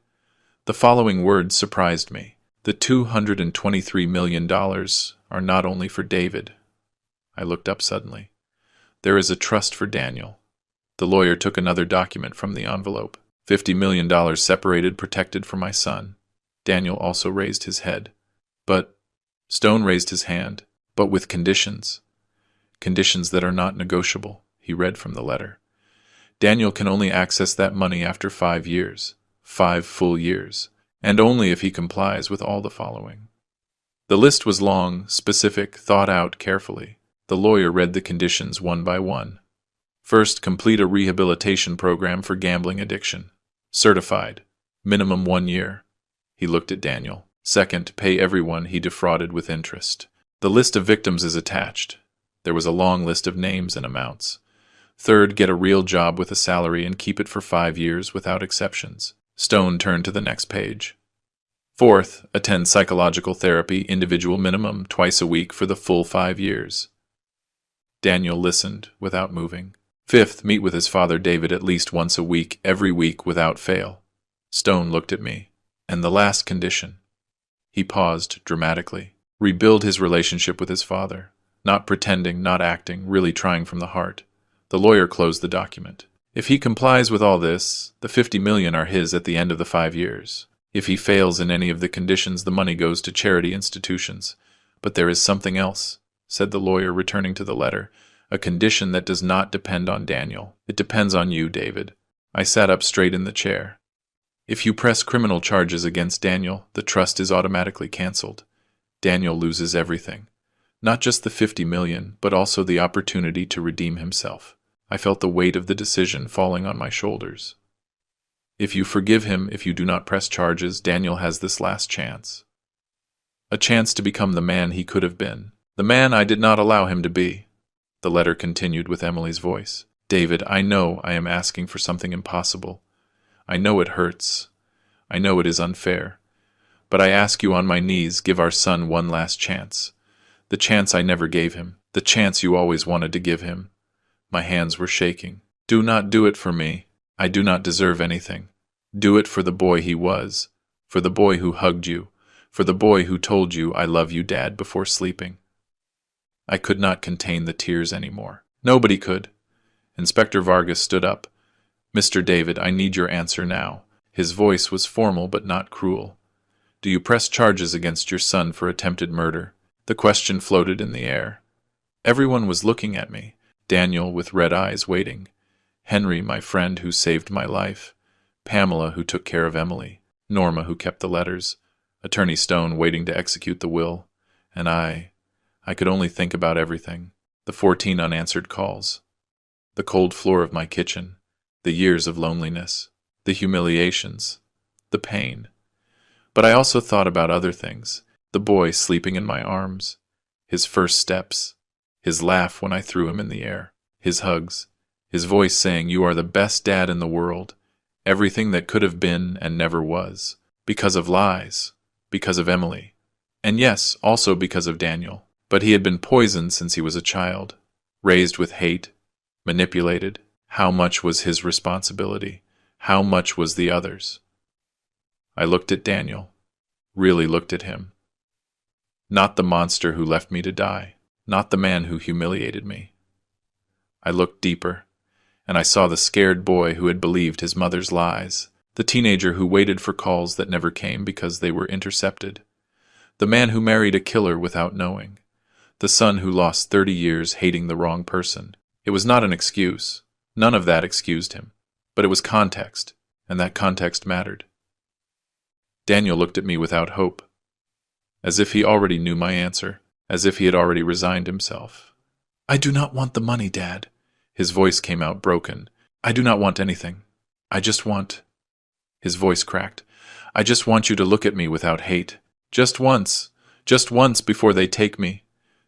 The following words surprised me. The $223 million are not only for David. I looked up suddenly. There is a trust for Daniel. The lawyer took another document from the envelope. $50 million separated, protected for my son. Daniel also raised his head. But Stone raised his hand, but with conditions. Conditions that are not negotiable, he read from the letter. Daniel can only access that money after 5 years, 5 full years, and only if he complies with all the following. The list was long, specific, thought out carefully. The lawyer read the conditions one by one. First, complete a rehabilitation program for gambling addiction. Certified. Minimum 1 year. He looked at Daniel. Second, pay everyone he defrauded with interest. The list of victims is attached. There was a long list of names and amounts. Third, get a real job with a salary and keep it for 5 years without exceptions. Stone turned to the next page. Fourth, attend psychological therapy, individual minimum, twice a week for the full 5 years. Daniel listened, without moving. Fifth, meet with his father David at least once a week, every week without fail. Stone looked at me. And the last condition. He paused dramatically. Rebuild his relationship with his father. Not pretending, not acting, really trying from the heart. The lawyer closed the document. If he complies with all this, the $50 million are his at the end of the 5 years. If he fails in any of the conditions, the money goes to charity institutions. But there is something else, said the lawyer, returning to the letter. A condition that does not depend on Daniel. It depends on you, David. I sat up straight in the chair. If you press criminal charges against Daniel, the trust is automatically canceled. Daniel loses everything. Not just the $50 million, but also the opportunity to redeem himself. I felt the weight of the decision falling on my shoulders. If you forgive him, if you do not press charges, Daniel has this last chance. A chance to become the man he could have been. The man I did not allow him to be. The letter continued with Emily's voice. David, I know I am asking for something impossible. I know it hurts. I know it is unfair. But I ask you on my knees, give our son one last chance. The chance I never gave him. The chance you always wanted to give him. My hands were shaking. Do not do it for me. I do not deserve anything. Do it for the boy he was. For the boy who hugged you. For the boy who told you, I love you, Dad, before sleeping. I could not contain the tears anymore. Nobody could. Inspector Vargas stood up. Mr. David, I need your answer now. His voice was formal but not cruel. Do you press charges against your son for attempted murder? The question floated in the air. Everyone was looking at me. Daniel, with red eyes, waiting. Henry, my friend, who saved my life. Pamela, who took care of Emily. Norma, who kept the letters. Attorney Stone, waiting to execute the will. And I could only think about everything. The 14 unanswered calls. The cold floor of my kitchen. The years of loneliness. The humiliations. The pain. But I also thought about other things. The boy sleeping in my arms. His first steps. His laugh when I threw him in the air. His hugs. His voice saying, you are the best dad in the world. Everything that could have been and never was. Because of lies. Because of Emily. And yes, also because of Daniel. But he had been poisoned since he was a child. Raised with hate. Manipulated. How much was his responsibility? How much was the others? I looked at Daniel. Really looked at him. Not the monster who left me to die. Not the man who humiliated me. I looked deeper. And I saw the scared boy who had believed his mother's lies, the teenager who waited for calls that never came because they were intercepted, the man who married a killer without knowing, the son who lost 30 years hating the wrong person. It was not an excuse. None of that excused him. But it was context, and that context mattered. Daniel looked at me without hope, as if he already knew my answer, as if he had already resigned himself. I do not want the money, Dad. His voice came out broken. I do not want anything. I just want... His voice cracked. I just want you to look at me without hate. Just once before they take me.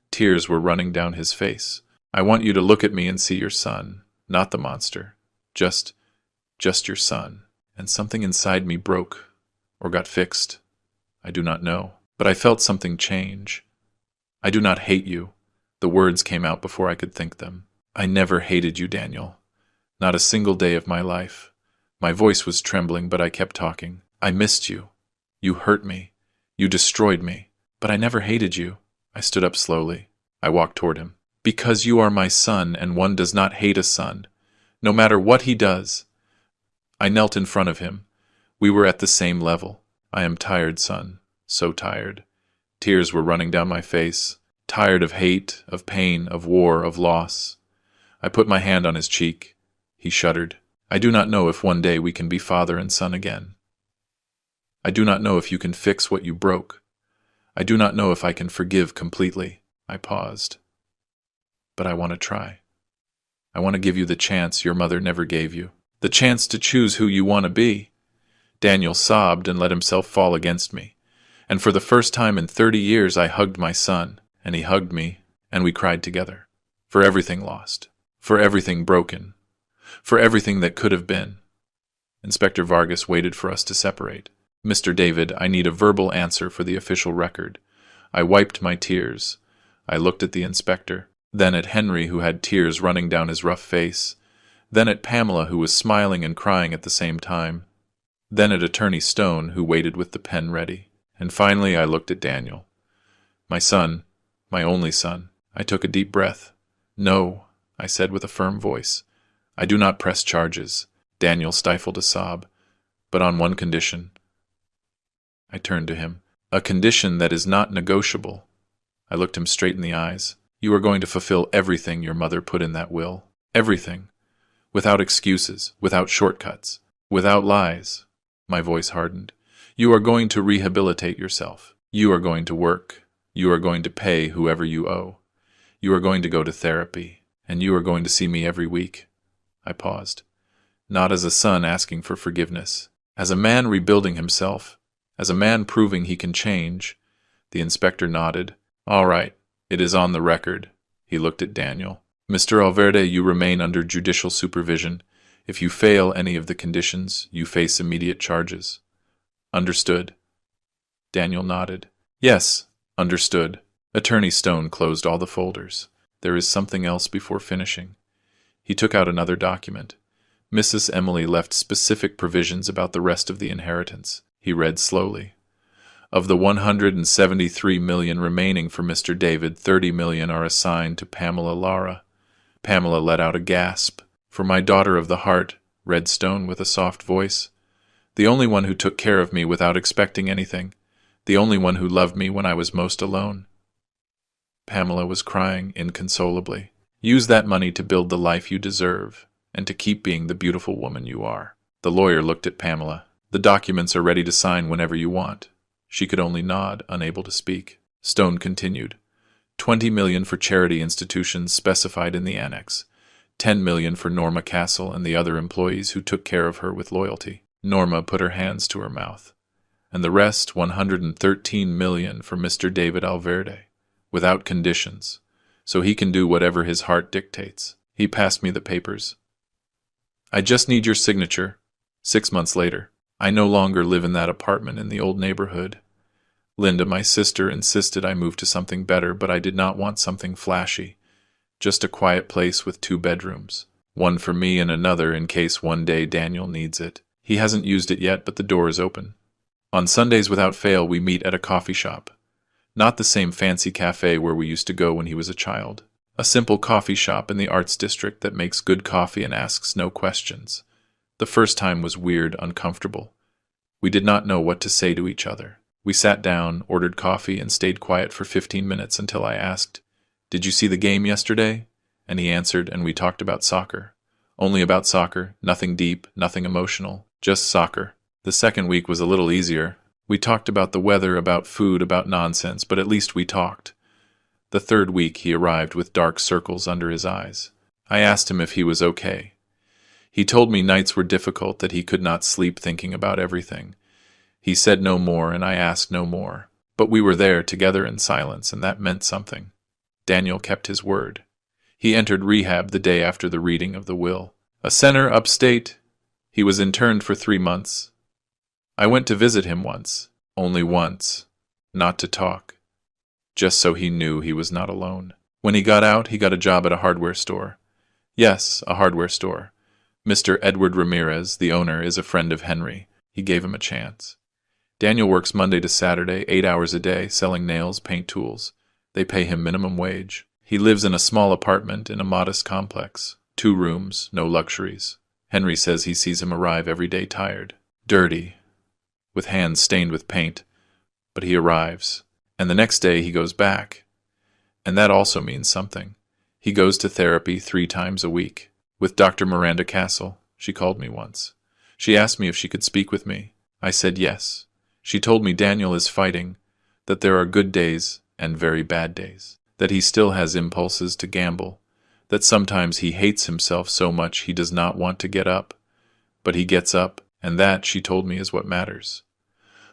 Tears were running down his face. I want you to look at me and see your son, not the monster. Just your son. And something inside me broke, or got fixed. I do not know, but I felt something change. I do not hate you. The words came out before I could think them. I never hated you, Daniel. Not a single day of my life. My voice was trembling, but I kept talking. I missed you. You hurt me. You destroyed me. But I never hated you. I stood up slowly. I walked toward him. Because you are my son, and one does not hate a son, no matter what he does. I knelt in front of him. We were at the same level. I am tired, son. So tired. Tears were running down my face. tired of hate, of pain, of war, of loss. I put my hand on his cheek. He shuddered. I do not know if one day we can be father and son again. I do not know if you can fix what you broke. I do not know if I can forgive completely. I paused. But I want to try. I want to give you the chance your mother never gave you. The chance to choose who you want to be. Daniel sobbed and let himself fall against me. And for the first time in 30 years I hugged my son, and he hugged me, and we cried together. For everything lost. For everything broken. For everything that could have been. Inspector Vargas waited for us to separate. Mr. David, I need a verbal answer for the official record. I wiped my tears. I looked at the inspector, then at Henry, who had tears running down his rough face, then at Pamela, who was smiling and crying at the same time, then at Attorney Stone, who waited with the pen ready, and finally I looked at Daniel. My son, my only son. I took a deep breath. No, I said with a firm voice. I do not press charges. Daniel stifled a sob. But on one condition. I turned to him. A condition that is not negotiable. I looked him straight in the eyes. You are going to fulfill everything your mother put in that will. Everything. Without excuses, without shortcuts, without lies. My voice hardened. You are going to rehabilitate yourself. You are going to work. You are going to pay whoever you owe. You are going to go to therapy. And you are going to see me every week. I paused. Not as a son asking for forgiveness. As a man rebuilding himself. As a man proving he can change. The inspector nodded. All right. It is on the record. He looked at Daniel. Mr. Alverde, you remain under judicial supervision. If you fail any of the conditions, you face immediate charges. Understood? Daniel nodded. Yes, understood. Attorney Stone closed all the folders. There is something else before finishing. He took out another document. Mrs. Emily left specific provisions about the rest of the inheritance. He read slowly. Of the 173 million remaining for Mr. David, 30 million are assigned to Pamela Lara. Pamela let out a gasp. For my daughter of the heart, read Stone with a soft voice. The only one who took care of me without expecting anything. The only one who loved me when I was most alone. Pamela was crying inconsolably. Use that money to build the life you deserve, and to keep being the beautiful woman you are. The lawyer looked at Pamela. The documents are ready to sign whenever you want. She could only nod, unable to speak. Stone continued. 20 million for charity institutions specified in the annex. 10 million for Norma Castle and the other employees who took care of her with loyalty. Norma put her hands to her mouth. And the rest, 113 million for Mr. David Alverde, without conditions, so he can do whatever his heart dictates. He passed me the papers. I just need your signature. 6 months later. I no longer live in that apartment in the old neighborhood. Linda, my sister, insisted I move to something better, but I did not want something flashy. Just a quiet place with 2 bedrooms. One for me and another in case one day Daniel needs it. He hasn't used it yet, but the door is open. On Sundays without fail, we meet at a coffee shop. Not the same fancy cafe where we used to go when he was a child. A simple coffee shop in the arts district that makes good coffee and asks no questions. The first time was weird, uncomfortable. We did not know what to say to each other. We sat down, ordered coffee, and stayed quiet for 15 minutes until I asked, "Did you see the game yesterday?" And he answered, and we talked about soccer. Only about soccer, nothing deep, nothing emotional, just soccer. The second week was a little easier. We talked about the weather, about food, about nonsense, but at least we talked. The third week he arrived with dark circles under his eyes. I asked him if he was okay. He told me nights were difficult, that he could not sleep thinking about everything. He said no more, and I asked no more. But we were there together in silence, and that meant something. Daniel kept his word. He entered rehab the day after the reading of the will. A center upstate. He was interned for 3 months. I went to visit him once. Only once. Not to talk. Just so he knew he was not alone. When he got out, he got a job at a hardware store. Yes, a hardware store. Mr. Edward Ramirez, the owner, is a friend of Henry. He gave him a chance. Daniel works Monday to Saturday, 8 hours a day, selling nails, paint tools. They pay him minimum wage. He lives in a small apartment in a modest complex. 2 rooms, no luxuries. Henry says he sees him arrive every day tired, dirty, with hands stained with paint. But he arrives, and the next day he goes back. And that also means something. He goes to therapy 3 times a week. With Dr. Miranda Castle, she called me once. She asked me if she could speak with me. I said yes. She told me Daniel is fighting, that there are good days and very bad days, that he still has impulses to gamble, that sometimes he hates himself so much he does not want to get up, but he gets up, and that, she told me, is what matters.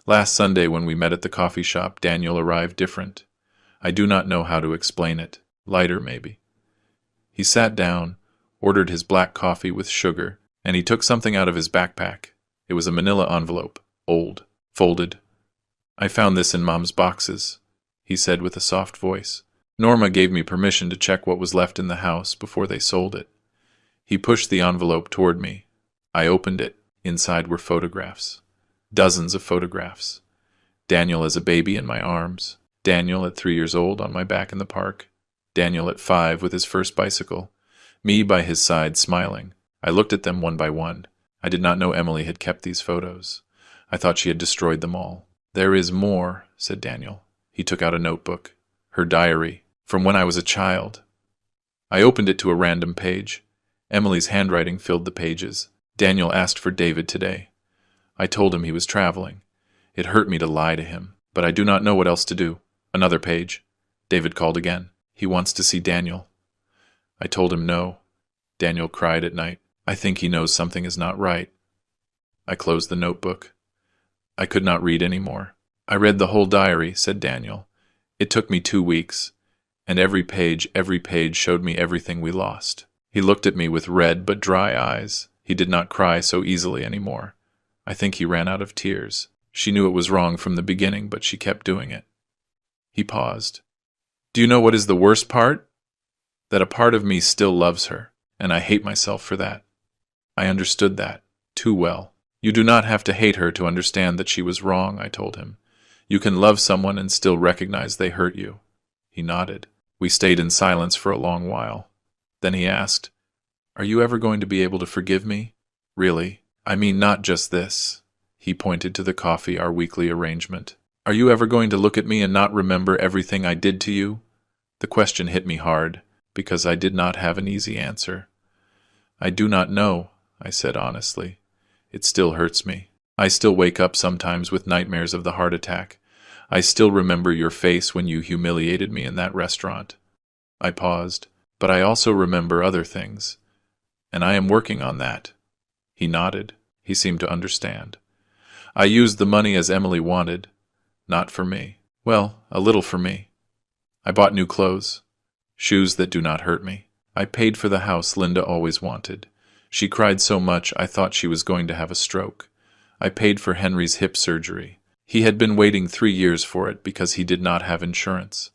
Last Sunday when we met at the coffee shop, Daniel arrived different. I do not know how to explain it. Lighter, maybe. He sat down, ordered his black coffee with sugar, and he took something out of his backpack. It was a manila envelope, old, folded. I found this in Mom's boxes, he said with a soft voice. Norma gave me permission to check what was left in the house before they sold it. He pushed the envelope toward me. I opened it. Inside were photographs. Dozens of photographs. Daniel as a baby in my arms. Daniel at 3 years old on my back in the park. Daniel at 5 with his first bicycle. Me by his side smiling. I looked at them one by one. I did not know Emily had kept these photos. I thought she had destroyed them all. There is more, said Daniel. He took out a notebook. Her diary, from when I was a child. I opened it to a random page. Emily's handwriting filled the pages. Daniel asked for David today. I told him he was traveling. It hurt me to lie to him, but I do not know what else to do. Another page. David called again. He wants to see Daniel. I told him no. Daniel cried at night. I think he knows something is not right. I closed the notebook. I could not read any more. I read the whole diary, said Daniel. It took me 2 weeks, and every page showed me everything we lost. He looked at me with red but dry eyes. He did not cry so easily anymore. I think he ran out of tears. She knew it was wrong from the beginning, but she kept doing it. He paused. Do you know what is the worst part? That a part of me still loves her, and I hate myself for that. I understood that, too well. You do not have to hate her to understand that she was wrong, I told him. You can love someone and still recognize they hurt you. He nodded. We stayed in silence for a long while. Then he asked, Are you ever going to be able to forgive me? Really? I mean not just this. He pointed to the coffee, our weekly arrangement. Are you ever going to look at me and not remember everything I did to you? The question hit me hard, because I did not have an easy answer. I do not know, I said honestly. It still hurts me. I still wake up sometimes with nightmares of the heart attack. I still remember your face when you humiliated me in that restaurant. I paused, but I also remember other things. And I am working on that. He nodded. He seemed to understand. I used the money as Emily wanted. Not for me. Well, a little for me. I bought new clothes. Shoes that do not hurt me. I paid for the house Linda always wanted. She cried so much I thought she was going to have a stroke. I paid for Henry's hip surgery. He had been waiting 3 years for it because he did not have insurance.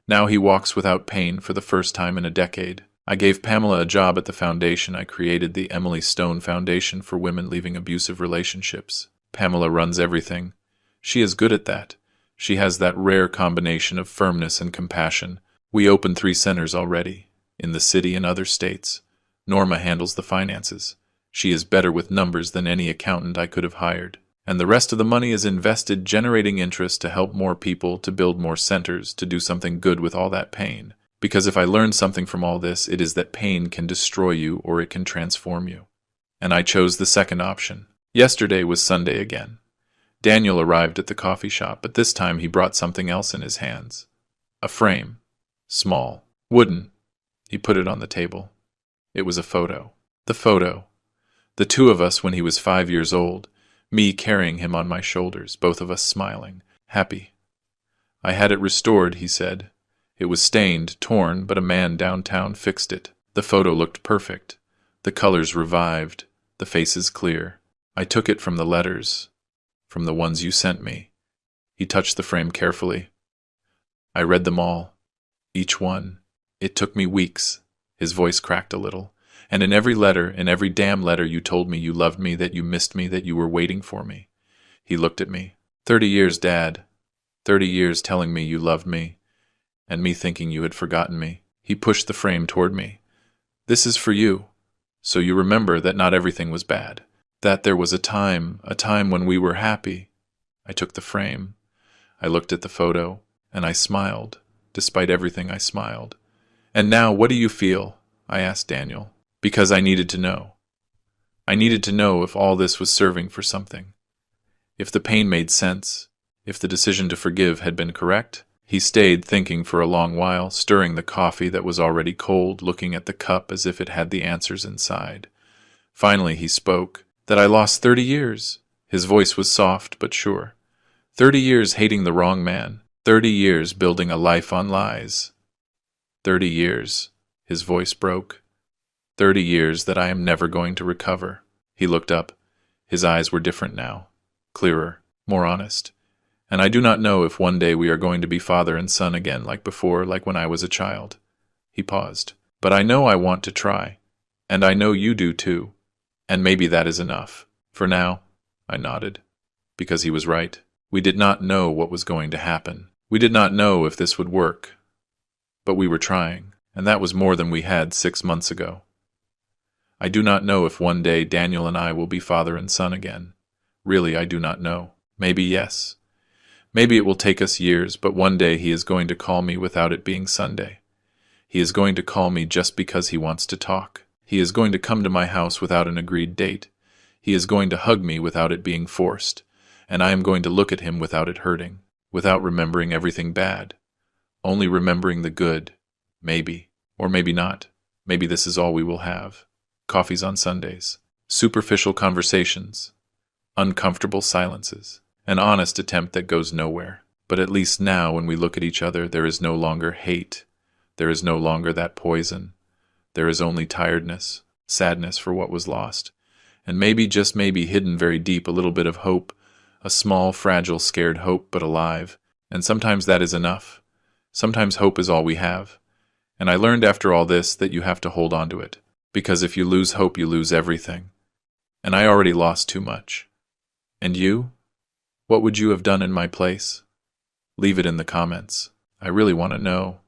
Now he walks without pain for the first time in a decade. I gave Pamela a job at the foundation. I created the Emily Stone Foundation for women leaving abusive relationships. Pamela runs everything. She is good at that. She has that rare combination of firmness and compassion. We opened 3 centers already, in the city and other states. Norma handles the finances. She is better with numbers than any accountant I could have hired. And the rest of the money is invested generating interest to help more people, to build more centers, to do something good with all that pain. Because if I learned something from all this, it is that pain can destroy you or it can transform you. And I chose the second option. Yesterday was Sunday again. Daniel arrived at the coffee shop, but this time he brought something else in his hands. A frame. Small. Wooden. He put it on the table. It was a photo. The photo. The 2 of us when he was 5 years old. Me carrying him on my shoulders, both of us smiling, happy. I had it restored, he said. It was stained, torn, but a man downtown fixed it. The photo looked perfect. The colors revived, the faces clear. I took it from the letters, from the ones you sent me. He touched the frame carefully. I read them all, each one. It took me weeks. His voice cracked a little. And in every letter, in every damn letter, you told me you loved me, that you missed me, that you were waiting for me. He looked at me. 30 years, Dad. 30 years telling me you loved me, and me thinking you had forgotten me. He pushed the frame toward me. This is for you, so you remember that not everything was bad. That there was a time when we were happy. I took the frame. I looked at the photo, and I smiled. Despite everything, I smiled. And now, what do you feel? I asked Daniel. Because I needed to know. I needed to know if all this was serving for something. If the pain made sense. If the decision to forgive had been correct. He stayed thinking for a long while, stirring the coffee that was already cold, looking at the cup as if it had the answers inside. Finally he spoke. That I lost 30 years. His voice was soft but sure. 30 years hating the wrong man. 30 years building a life on lies. 30 years. His voice broke. 30 years that I am never going to recover. He looked up. His eyes were different now. Clearer. More honest. And I do not know if one day we are going to be father and son again like before, like when I was a child. He paused. But I know I want to try. And I know you do too. And maybe that is enough. For now, I nodded. Because he was right. We did not know what was going to happen. We did not know if this would work. But we were trying, and that was more than we had 6 months ago. I do not know if one day Daniel and I will be father and son again. Really, I do not know. Maybe yes. Maybe it will take us years, but one day he is going to call me without it being Sunday. He is going to call me just because he wants to talk. He is going to come to my house without an agreed date. He is going to hug me without it being forced. And I am going to look at him without it hurting, without remembering everything bad. Only remembering the good. Maybe. Or maybe not. Maybe this is all we will have. Coffees on Sundays. Superficial conversations. Uncomfortable silences. An honest attempt that goes nowhere. But at least now, when we look at each other, there is no longer hate. There is no longer that poison. There is only tiredness, sadness for what was lost. And maybe, just maybe, hidden very deep, a little bit of hope. A small, fragile, scared hope, but alive. And sometimes that is enough. Sometimes hope is all we have. And I learned after all this that you have to hold on to it. Because if you lose hope, you lose everything. And I already lost too much. And you? What would you have done in my place? Leave it in the comments. I really want to know.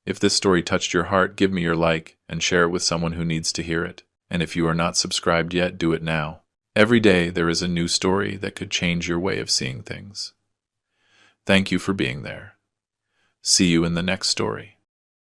If this story touched your heart, give me your like and share it with someone who needs to hear it. And if you are not subscribed yet, do it now. Every day there is a new story that could change your way of seeing things. Thank you for being there. See you in the next story.